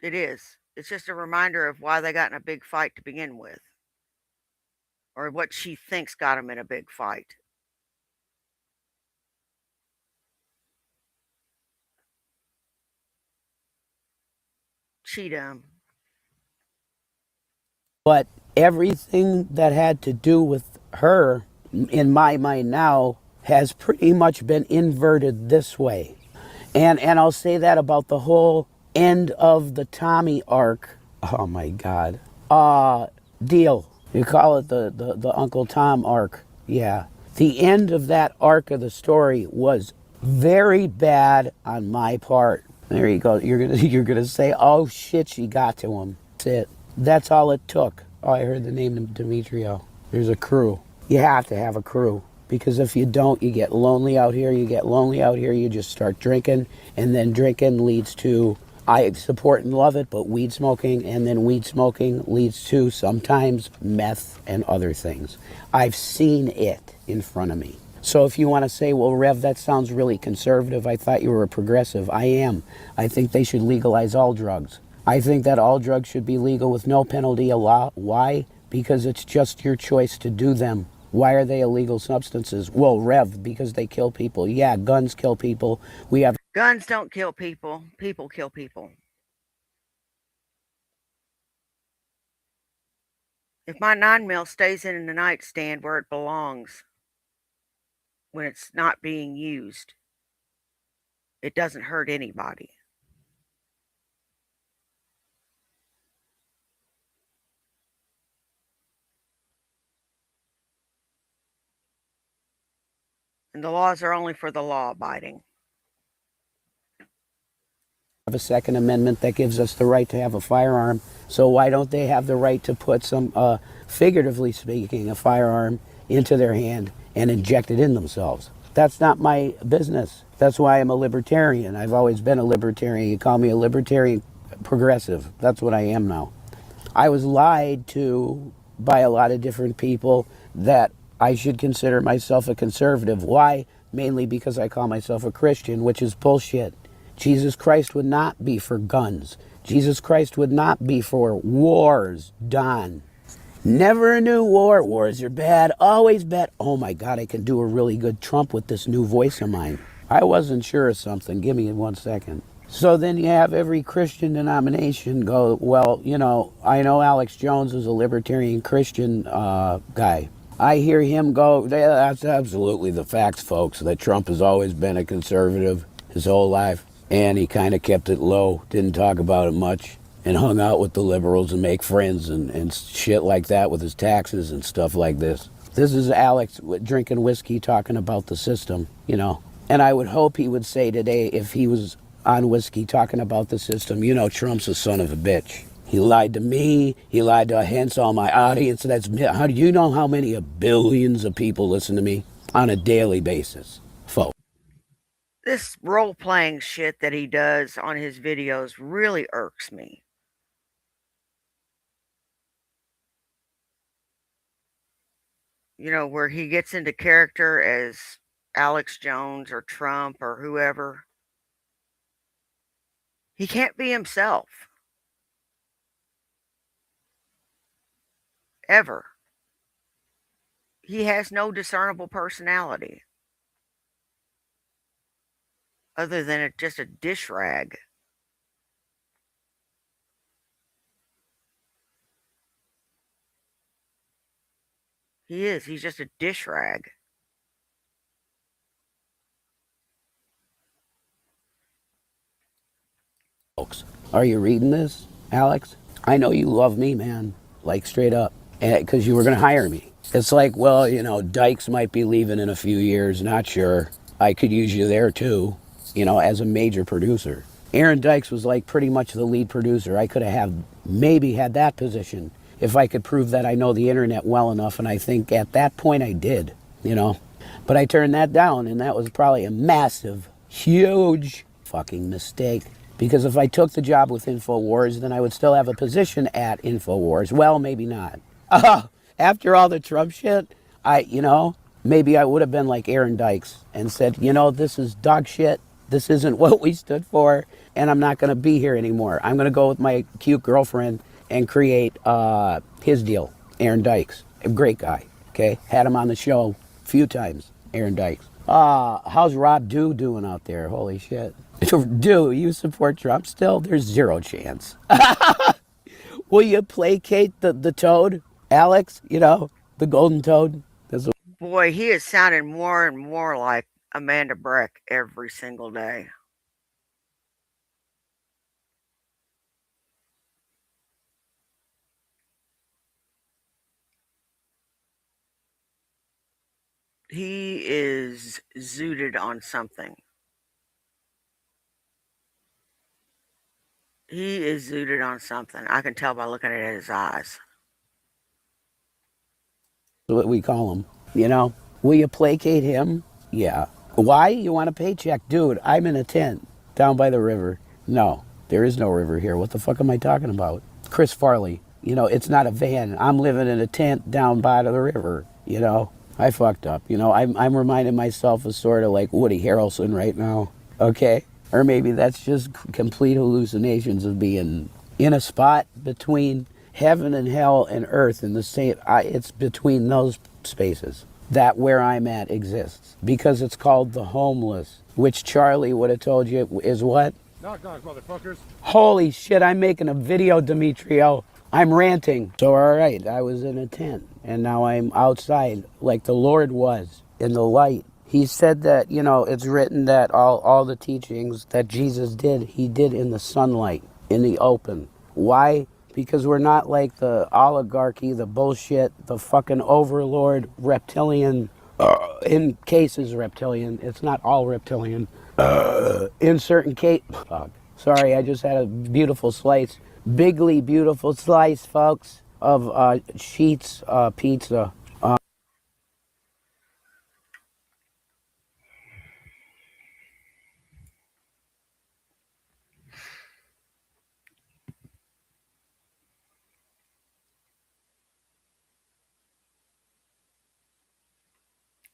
It is. It's just a reminder of why they got in a big fight to begin with. Or what she thinks got them in a big fight. Cheatham. But everything that had to do with her, in my mind now, has pretty much been inverted this way. And I'll say that about the whole end of the Tommy arc. Oh my God. Deal. You call it the Uncle Tom arc. Yeah. The end of that arc of the story was very bad on my part. There you go. You're gonna say, "Oh shit, she got to him." That's it. That's all it took. Oh, I heard the name of Demetrio. There's a crew. You have to have a crew because if you don't, you get lonely out here. You get lonely out here. You just start drinking, and then drinking leads to I support and love it, but weed smoking, and then weed smoking leads to sometimes meth and other things. I've seen it in front of me. So if you want to say, well, Rev, that sounds really conservative. I thought you were a progressive. I am. I think they should legalize all drugs. I think that all drugs should be legal with no penalty of law. Why? Because it's just your choice to do them. Why are they illegal substances? Well, Rev, because they kill people. Yeah, guns kill people. We have Guns don't kill people. People kill people. If my 9mm stays in the nightstand where it belongs when it's not being used, it doesn't hurt anybody. And the laws are only for the law abiding. a Second Amendment that gives us the right to have a firearm. So why don't they have the right to put some, figuratively speaking, a firearm into their hand and inject it in themselves? That's not my business. That's why I'm a libertarian. I've always been a libertarian. You call me a libertarian progressive. That's what I am now. I was lied to by a lot of different people that I should consider myself a conservative. Why? Mainly because I call myself a Christian, which is bullshit. Jesus Christ would not be for guns. Jesus Christ would not be for wars done. Never a new war. Wars are bad. Always bad. Oh my God, I can do a really good Trump with this new voice of mine. I wasn't sure of something. Give me 1 second. So then you have every Christian denomination go, well, you know, I know Alex Jones is a libertarian Christian guy. I hear him go, yeah, that's absolutely the facts, folks, that Trump has always been a conservative his whole life. And he kind of kept it low, didn't talk about it much, and hung out with the liberals and make friends and shit like that with his taxes and stuff like this. This is Alex drinking whiskey talking about the system, you know. And I would hope he would say today, if he was on whiskey talking about the system, you know, Trump's a son of a bitch. He lied to me. He lied to hence all my audience. How do you know how many billions of people listen to me on a daily basis, folks? This role-playing shit that he does on his videos really irks me. You know, where he gets into character as Alex Jones or Trump or whoever. He can't be himself. Ever. He has no discernible personality. Other than just a dish rag. He is. He's just a dish rag. Folks, are you reading this, Alex? I know you love me, man. Like straight up. Because you were going to hire me. It's like, well, you know, Dykes might be leaving in a few years. Not sure. I could use you there too, you know, as a major producer. Aaron Dykes was like pretty much the lead producer. I could have maybe had that position if I could prove that I know the internet well enough. And I think at that point I did, you know. But I turned that down, and that was probably a massive, huge fucking mistake. Because if I took the job with InfoWars, then I would still have a position at InfoWars. Well, maybe not. After all the Trump shit, maybe I would have been like Aaron Dykes and said, you know, this is dog shit. This isn't what we stood for, and I'm not going to be here anymore. I'm going to go with my cute girlfriend and create his deal, Aaron Dykes. A great guy, okay? Had him on the show a few times, Aaron Dykes. How's Rob Dew doing out there? Holy shit. Do you support Trump still? There's zero chance. Will you placate the toad, Alex? You know, the golden toad? Boy, he is sounding more and more like Amanda Breck every single day. He is zooted on something. He is zooted on something. I can tell by looking at his eyes. What we call him, you know? Will you placate him? Yeah. Why? You want a paycheck? Dude, I'm in a tent down by the river. No, there is no river here. What the fuck am I talking about? Chris Farley, you know, it's not a van. I'm living in a tent down by the river, you know? I fucked up. You know, I'm reminding myself of sort of like Woody Harrelson right now, okay? Or maybe that's just complete hallucinations of being in a spot between heaven and hell and earth in the same, it's between those spaces that where I'm at exists because it's called the homeless, which Charlie would have told you is what? Knock, knock, motherfuckers. Holy shit, I'm making a video, Demetrio. I'm ranting. So, all right, I was in a tent and now I'm outside like the Lord was in the light. He said that, you know, it's written that all the teachings that Jesus did, he did in the sunlight, in the open. Why? Because we're not like the oligarchy, the bullshit, the fucking overlord reptilian, in cases reptilian. It's not all reptilian. In certain case, fuck. Sorry, I just had a beautiful slice, bigly beautiful slice, folks, of Sheets pizza.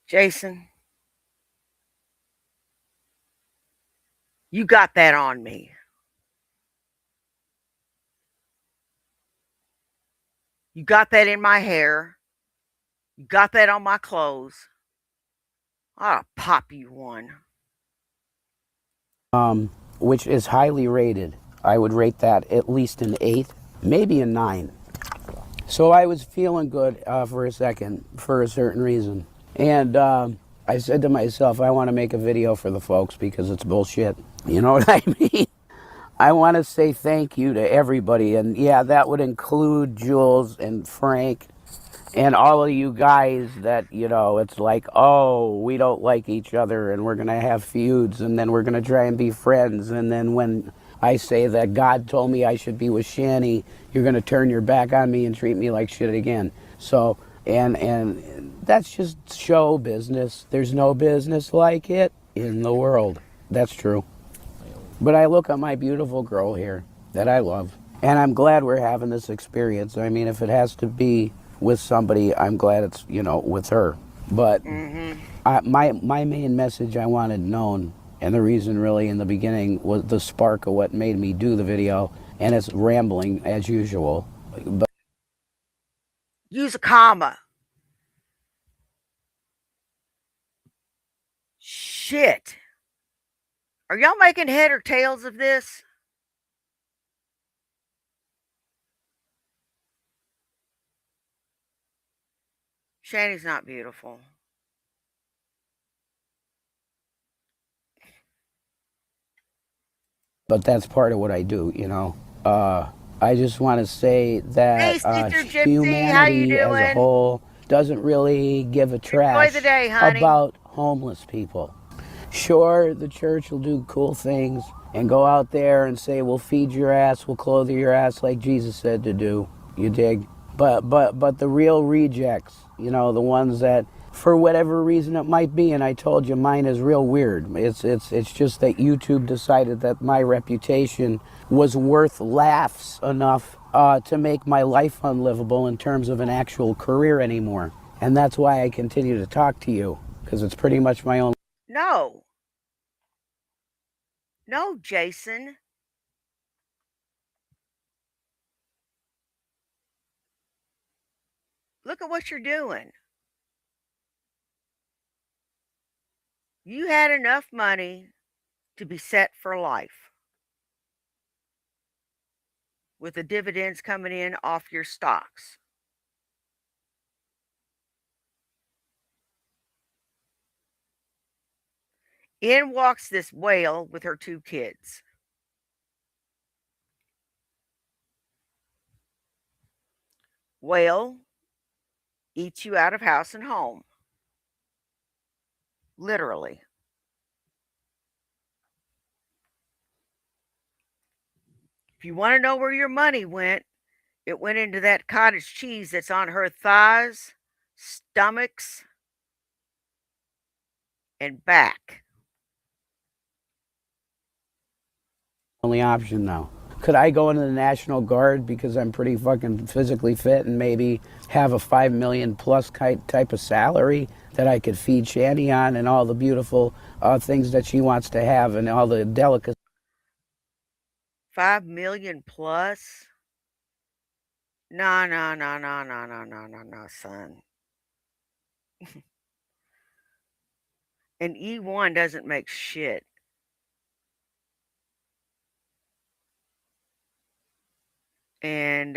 Jason, you got that on me. You got that in my hair. You got that on my clothes. I'll pop you one. Which is highly rated. I would rate that at least an 8, maybe a 9. So I was feeling good for a second for a certain reason. And I said to myself, I want to make a video for the folks because it's bullshit. You know what I mean? I want to say thank you to everybody. And yeah, that would include Jules and Frank and all of you guys that, you know, it's like, oh, we don't like each other and we're going to have feuds and then we're going to try and be friends. And then when I say that God told me I should be with Shani, you're going to turn your back on me and treat me like shit again. So, and that's just show business. There's no business like it in the world. That's true. But I look at my beautiful girl here that I love. And I'm glad we're having this experience. I mean, if it has to be with somebody, I'm glad it's, you know, with her. But my main message I wanted known, and the reason really in the beginning was the spark of what made me do the video, and it's rambling as usual. But Use a comma. Shit. Are y'all making head or tails of this? Shani's not beautiful. that's part of what I do, you know. I just want to say Hey, that Sister Gypsy, how you humanity as a doing? whole doesn't really give a trash the day, honey. about homeless people. Sure, the church will do cool things and go out there and say, we'll feed your ass, we'll clothe your ass like Jesus said to do. You dig? But the real rejects, you know, the ones that for whatever reason it might be, and I told you mine is real weird. It's just that YouTube decided that my reputation was worth laughs enough to make my life unlivable in terms of an actual career anymore. And that's why I continue to talk to you, because it's pretty much my own. No. No, Jason. Look at what you're doing. You had enough money to be set for life with the dividends coming in off your stocks. In walks this whale with her 2 kids. Whale eats you out of house and home. If you want to know where your money went, it went into that cottage cheese that's on her thighs, stomachs, and back. Only option now. Could I go into the National Guard because I'm pretty fucking physically fit and maybe have a 5 million plus type of salary that I could feed Shanny on and all the beautiful things that she wants to have and all the delicacies? 5 million plus? No, no, no, no, no, no, no, no, no, son. And E1 doesn't make shit. And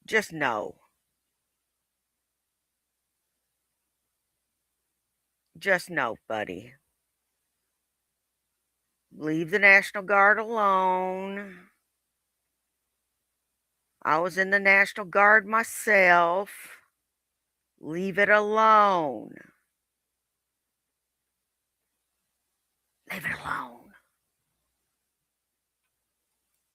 just no. Just no, buddy. Leave the National Guard alone. I was in the National Guard myself. Leave it alone. Leave it alone.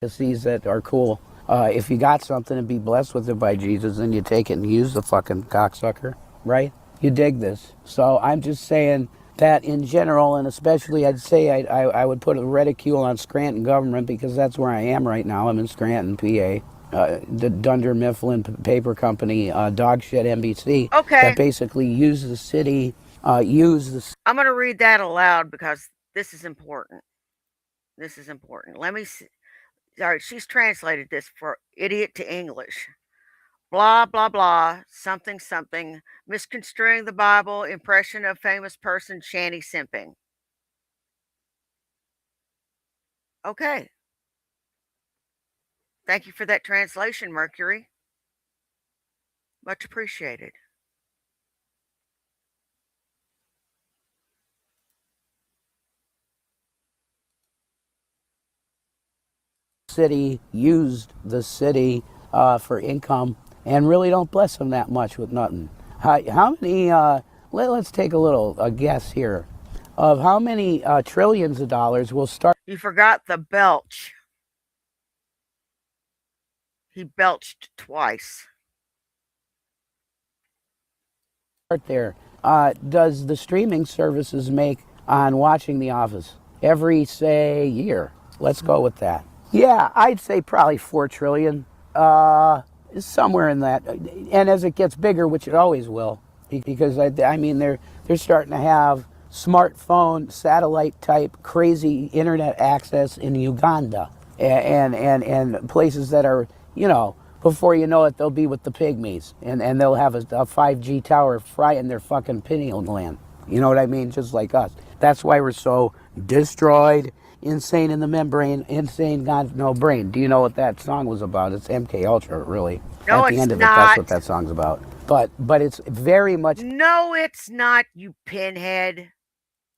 Delicacies that are cool. If you got something and be blessed with it by Jesus, then you take it and use the fucking cocksucker, right? You dig this. So I'm just saying that in general, and especially I'd say I would put a ridicule on Scranton government because that's where I am right now. I'm in Scranton, PA. The Dunder Mifflin Paper Company, dog shit NBC. Okay. That basically use the city, I'm going to read that aloud because this is important. This is important. Let me see. All right, she's translated this for idiot to English. Blah, blah, blah, something, something, misconstruing the Bible, impression of famous person, Shanny simping. Okay. Thank you for that translation, Mercury. Much appreciated. city used the city for income and really don't bless them that much with nothing. How many, let's take a guess here of how many trillions of dollars will start. You forgot the belch. He belched twice. There. Does the streaming services make on watching The Office every, say, year? Let's go with that. Yeah, I'd say probably 4 trillion, somewhere in that. And as it gets bigger, which it always will, because I mean they're starting to have smartphone, satellite type, crazy internet access in Uganda, and places that are, you know, before you know it, they'll be with the pygmies, and they'll have a 5G tower frying their fucking pineal gland. You know what I mean? Just like us. That's why we're so destroyed, insane in the membrane, insane, God no brain. Do you know what that song was about? It's MK Ultra, really. No, at the end of it, not. that's what that song's about. But it's very much. No, it's not, you pinhead.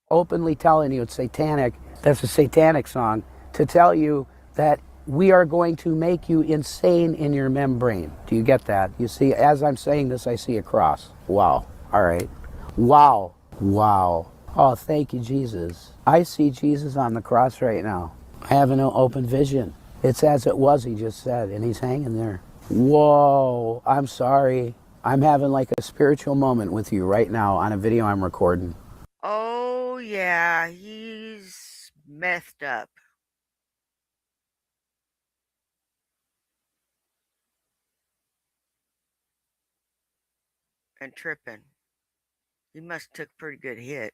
Openly telling you it's satanic. That's a satanic song to tell you that we are going to make you insane in your membrane. Do you get that? You see, as I'm saying this, I see a cross. Wow. All right. Wow. Wow. Oh, thank you, Jesus. I see Jesus on the cross right now. I have an open vision. It's as it was, he just said, and he's hanging there. Whoa. I'm sorry. I'm having like a spiritual moment with you right now on a video I'm recording. Oh, yeah, he's messed up. And tripping. He must have took a pretty good hit.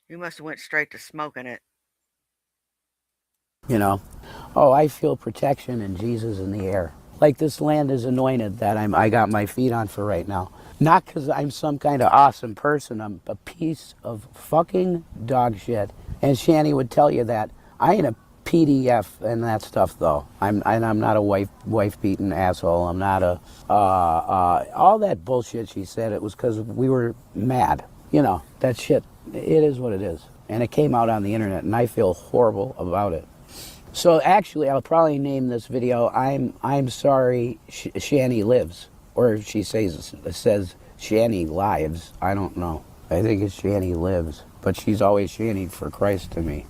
He must have went straight to smoking it. You know, oh, I feel protection and Jesus in the air. Like this land is anointed that I got my feet on for right now. Not because I'm some kind of awesome person. I'm a piece of fucking dog shit. And Shanny would tell you that. I ain't a PDF and that stuff though. I'm not a wife beating asshole. I'm not a all that bullshit she said. It was because we were mad. You know, that shit. It is what it is, and it came out on the internet, and I feel horrible about it. So actually, I'll probably name this video "I'm sorry, Shanny lives," Or if she says Shani lives, I don't know. I think it's Shani lives. But she's always Shani for Christ to me.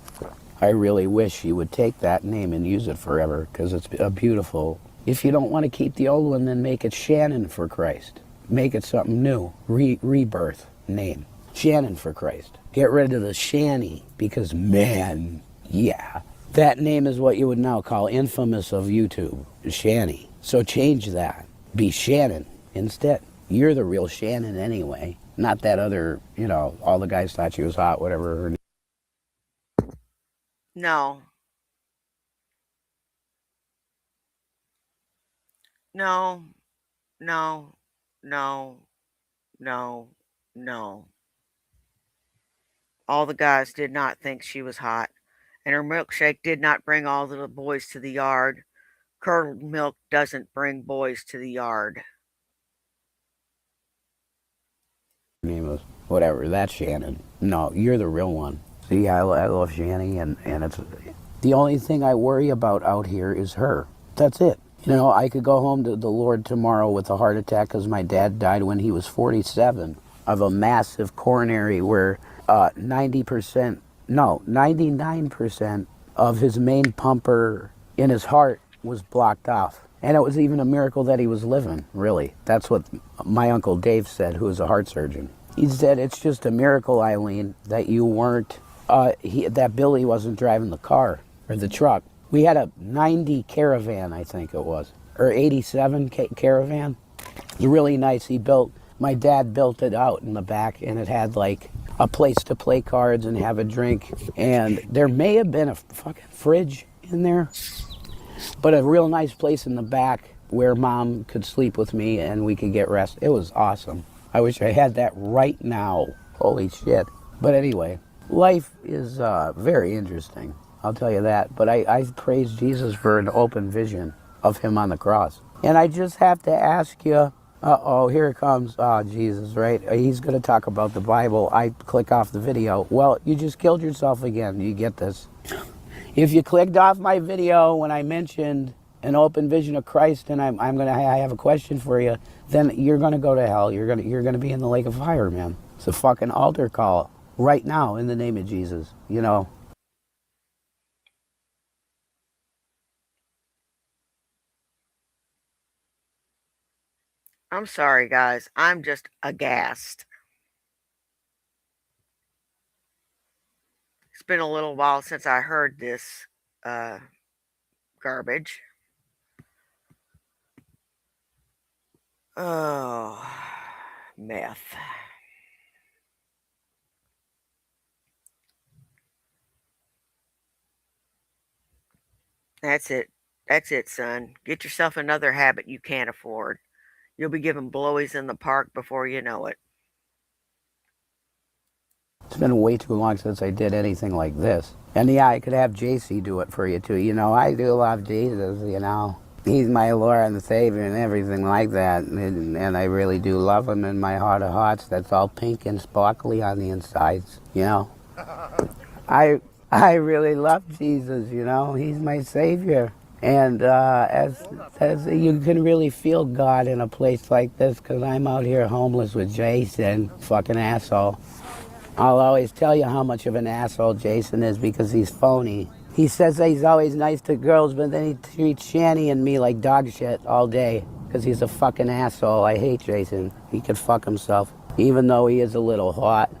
I really wish she would take that name and use it forever, because it's a beautiful. If you don't want to keep the old one, then make it Shannon for Christ. Make it something new. Rebirth name. Shannon for Christ. Get rid of the Shani, because man, yeah. That name is what you would now call infamous of YouTube. Shani. So change that. Be Shannon instead. You're the real Shannon anyway. Not that other, all the guys thought she was hot, whatever her name. No. No. No. No. No. No. All the guys did not think she was hot, and her milkshake did not bring all the boys to the yard. Curdled milk doesn't bring boys to the yard. Her name was whatever. That's Shannon. No, you're the real one. See, I love Shani, and it's the only thing I worry about out here is her. That's it. I could go home to the Lord tomorrow with a heart attack because my dad died when he was 47 of a massive coronary where 99% of his main pumper in his heart was blocked off. And it was even a miracle that he was living, really. That's what my Uncle Dave said, who is a heart surgeon. He said, it's just a miracle, Eileen, that you weren't, that Billy wasn't driving the car or the truck. We had a 90 Caravan, I think it was, or 87 Caravan. It was really nice. My dad built it out in the back, and it had like a place to play cards and have a drink. And there may have been a fucking fridge in there, but a real nice place in the back where Mom could sleep with me and we could get rest. It was awesome. I wish I had that right now. Holy shit. But anyway, life is very interesting. I'll tell you that. But I praise Jesus for an open vision of him on the cross. And I just have to ask you, here it comes. Oh, Jesus, right? He's going to talk about the Bible. I click off the video. Well, you just killed yourself again. You get this. If you clicked off my video when I mentioned an open vision of Christ, and I have a question for you, then you're going to go to hell. You're going to be in the lake of fire, man. It's a fucking altar call right now in the name of Jesus, I'm sorry, guys. I'm just aghast. It's been a little while since I heard this garbage. Oh, meth. That's it. That's it, son. Get yourself another habit you can't afford. You'll be giving blowies in the park before you know it. It's been way too long since I did anything like this. And yeah, I could have JC do it for you too. I do love Jesus, He's my Lord and Savior and everything like that. And I really do love him in my heart of hearts. That's all pink and sparkly on the insides, I really love Jesus, He's my Savior. And as you can really feel God in a place like this, because I'm out here homeless with Jason, fucking asshole. I'll always tell you how much of an asshole Jason is because he's phony. He says that he's always nice to girls, but then he treats Shani and me like dog shit all day because he's a fucking asshole. I hate Jason. He could fuck himself, even though he is a little hot.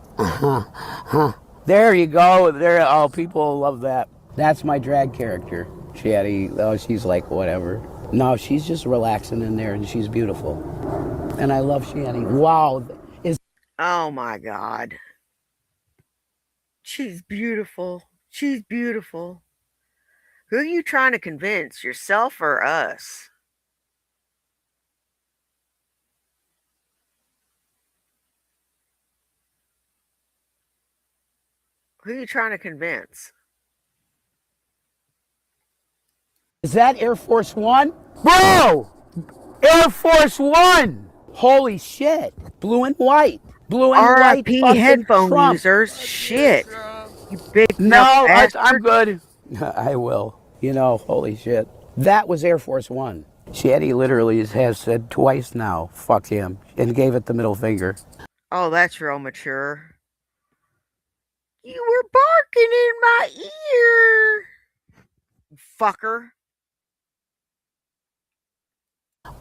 There you go. People love that. That's my drag character. She's like whatever. No, she's just relaxing in there, and she's beautiful. And I love Shani. Wow. Oh my God. She's beautiful. She's beautiful. Who are you trying to convince, yourself or us? Who are you trying to convince? Is that Air Force One? Bro! Air Force One! Holy shit. Blue and white. Blue and white. RIP headphone Trump. Users. Shit. You big No, bastard. I'm good. I will. Holy shit. That was Air Force One. Shanny literally has said twice now, fuck him, and gave it the middle finger. Oh, that's real mature. You were barking in my ear, fucker.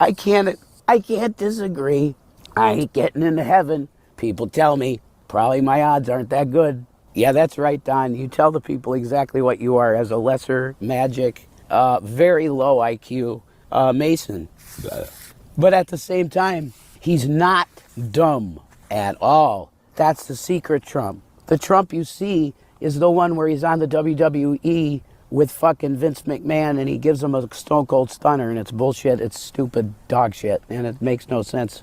I can't disagree. I ain't getting into heaven. People tell me probably my odds aren't that good. Yeah, that's right, Don. You tell the people exactly what you are as a lesser magic, very low IQ Mason. But at the same time, he's not dumb at all. That's the secret Trump. The Trump you see is the one where he's on the WWE with fucking Vince McMahon and he gives him a stone cold stunner and it's bullshit, it's stupid dog shit, and it makes no sense.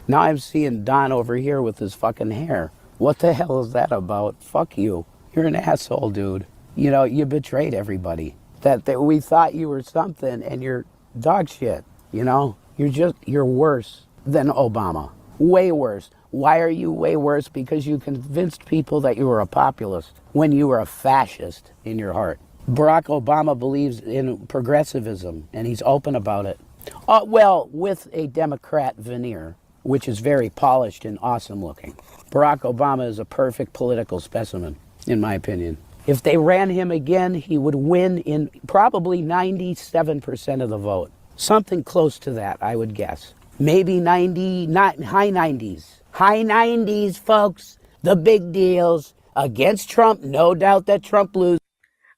Now I'm seeing Don over here with his fucking hair. What the hell is that about? Fuck you. You're an asshole, dude. You know, you betrayed everybody. That we thought you were something and you're dog shit, you know? You're worse than Obama. Way worse. Why are you way worse? Because you convinced people that you were a populist when you were a fascist in your heart. Barack Obama believes in progressivism, and he's open about it. Well, with a Democrat veneer, which is very polished and awesome looking. Barack Obama is a perfect political specimen, in my opinion. If they ran him again, he would win in probably 97% of the vote. Something close to that, I would guess. Maybe 90, not high 90s. High 90s, folks. The big deals. Against Trump, no doubt that Trump loses.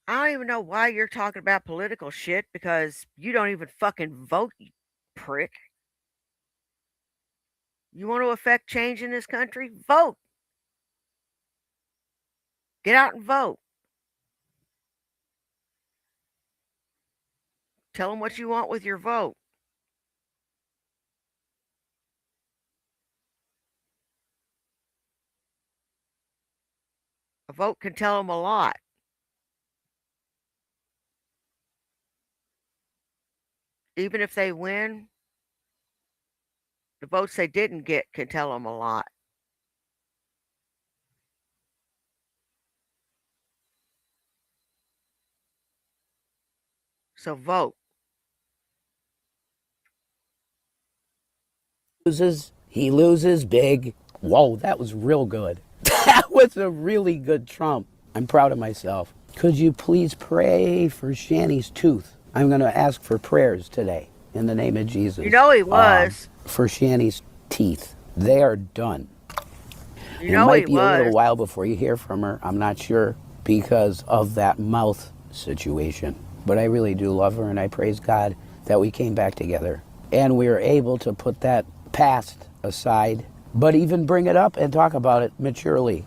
I don't even know why you're talking about political shit because you don't even fucking vote, you prick. You want to affect change in this country? Vote. Get out and vote. Tell them what you want with your vote. A vote can tell them a lot. Even if they win, the votes they didn't get can tell them a lot. So vote. He loses big. Whoa, that was real good. That was a really good Trump. I'm proud of myself. Could you please pray for Shanny's tooth? I'm going to ask for prayers today in the name of Jesus. You know he was. For Shanny's teeth. They are done. You know it might he be a little was. while before you hear from her. I'm not sure because of that mouth situation. But I really do love her, and I praise God that we came back together. And we were able to put that past aside, but even bring it up and talk about it maturely,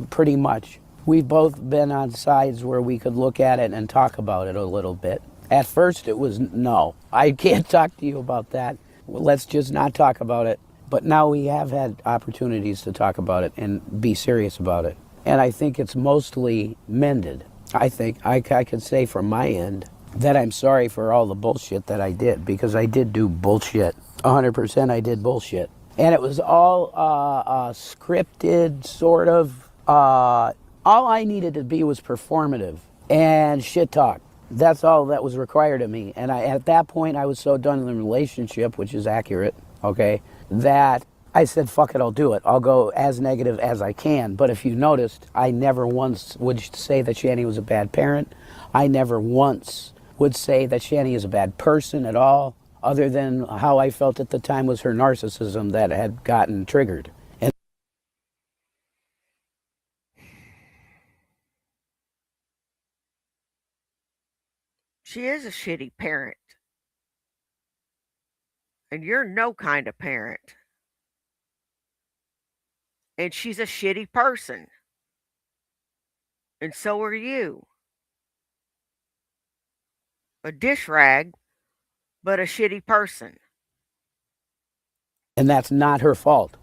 pretty much. We've both been on sides where we could look at it and talk about it a little bit. At first it was, no, I can't talk to you about that. Let's just not talk about it. But now we have had opportunities to talk about it and be serious about it. And I think it's mostly mended. I think I could say from my end that I'm sorry for all the bullshit that I did, because I did do bullshit. 100% I did bullshit. And it was all scripted, sort of. All I needed to be was performative and shit talk. That's all that was required of me. And at that point, I was so done in the relationship, which is accurate, okay, that I said, fuck it, I'll do it. I'll go as negative as I can. But if you noticed, I never once would say that Shanny was a bad parent. I never once would say that Shanny is a bad person at all, other than how I felt at the time was her narcissism that had gotten triggered. And She is a shitty parent. And you're no kind of parent. And she's a shitty person. And so are you. A dish rag, but a shitty person. And that's not her fault.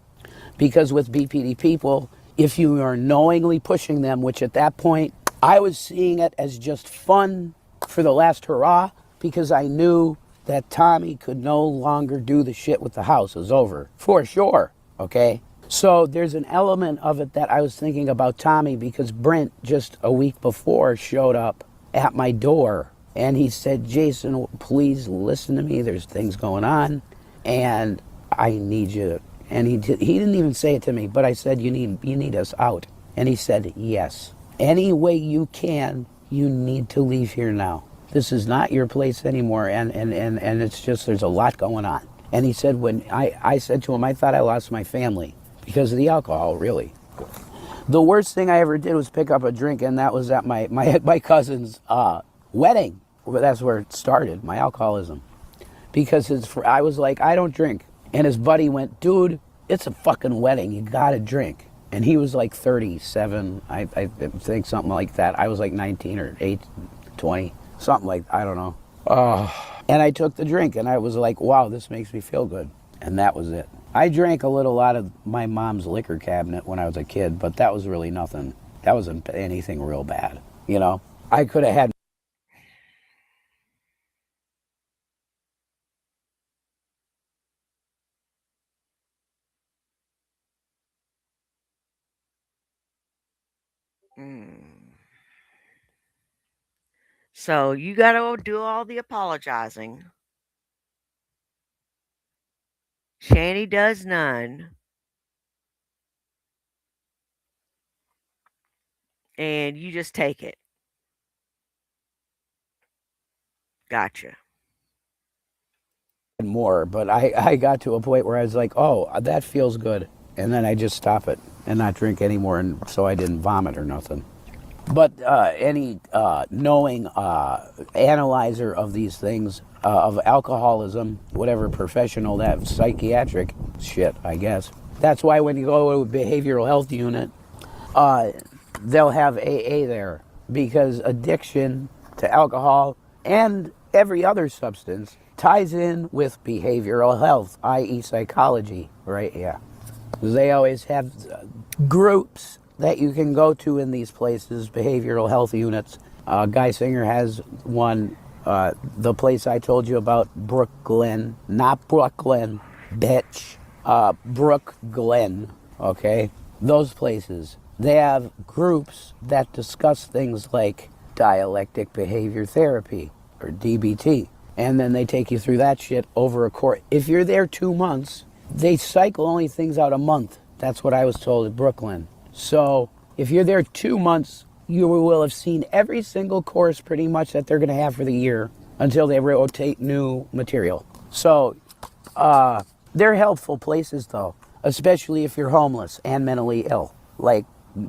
Because with BPD people, if you are knowingly pushing them, which at that point, I was seeing it as just fun for the last hurrah, because I knew that Tommy could no longer do the shit with the house. It was over, for sure, okay? So there's an element of it that I was thinking about Tommy, because Brent just a week before showed up at my door And he said, Jason, please listen to me. There's things going on, and I need you. And he didn't even say it to me, but I said, you need us out. And he said, yes. Any way you can, you need to leave here now. This is not your place anymore, and it's just, there's a lot going on. And he said, when I said to him, I thought I lost my family because of the alcohol, really. The worst thing I ever did was pick up a drink, and that was at my cousin's wedding. That's where it started, my alcoholism. Because I was like, I don't drink. And his buddy went, dude, it's a fucking wedding. You gotta drink. And he was like 37, I think, something like that. I was like 19 or 20, something like, I don't know. And I took the drink, and I was like, wow, this makes me feel good. And that was it. I drank a little out of my mom's liquor cabinet when I was a kid, but that was really nothing. That wasn't anything real bad, you know? I could have had... So you got to do all the apologizing. Shanny does none. And you just take it. Gotcha. more, but I got to a point where I was like, oh, that feels good. And then I just stop it and not drink anymore, and so I didn't vomit or nothing. But any knowing analyzer of these things, of alcoholism, whatever professional, that psychiatric shit, I guess. That's why when you go to a behavioral health unit, they'll have AA there, because addiction to alcohol and every other substance ties in with behavioral health, i.e. psychology, right? Yeah. They always have groups that you can go to in these places, behavioral health units. Guy Singer has one, the place I told you about, Brooklyn, not Brooklyn, bitch, Brookglen, okay? Those places, they have groups that discuss things like dialectic behavior therapy, or DBT. And then they take you through that shit over a course. If you're there 2 months, they cycle only things out a month. That's what I was told at Brooklyn. So if you're there 2 months, you will have seen every single course pretty much that they're going to have for the year until they rotate new material. So they're helpful places, though, especially if you're homeless and mentally ill, like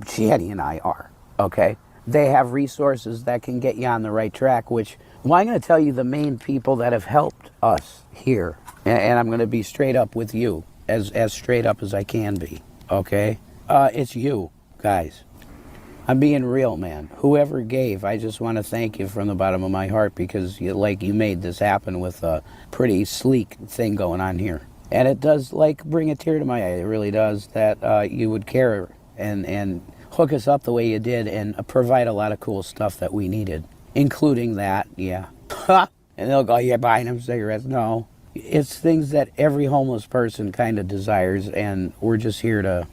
Jenny and I are, okay? They have resources that can get you on the right track, which, well, I'm going to tell you the main people that have helped us here. And I'm going to be straight up with you, as straight up as I can be, okay? It's you, guys. I'm being real, man. Whoever gave, I just want to thank you from the bottom of my heart, because you made this happen with a pretty sleek thing going on here. And it does, bring a tear to my eye. It really does, that you would care and hook us up the way you did and provide a lot of cool stuff that we needed, including that, yeah. And they'll go, you're buying them cigarettes. No. It's things that every homeless person kind of desires, and we're just here to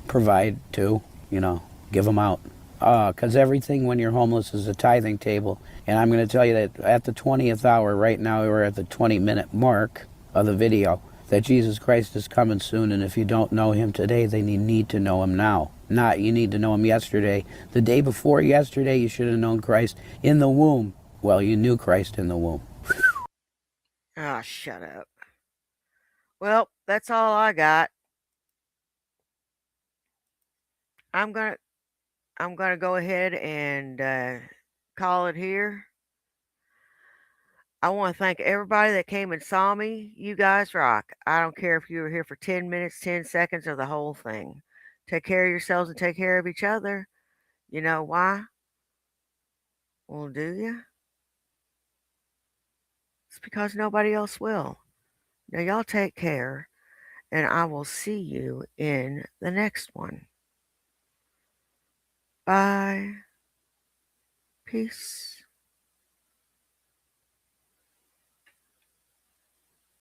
provide to, give them out. Because everything when you're homeless is a tithing table. And I'm going to tell you that at the 20th hour, right now we're at the 20-minute mark of the video, that Jesus Christ is coming soon, and if you don't know him today, then you need to know him now. Not you need to know him yesterday. The day before yesterday, you should have known Christ in the womb. Well, you knew Christ in the womb. Ah, shut up. Well, that's all I got. I'm gonna go ahead and call it here. I want to thank everybody that came and saw me. You guys rock. I don't care if you were here for 10 minutes, 10 seconds, or the whole thing. Take care of yourselves and take care of each other. You know why? Well, do you? It's because nobody else will. Now, y'all take care, and I will see you in the next one. Bye. Peace.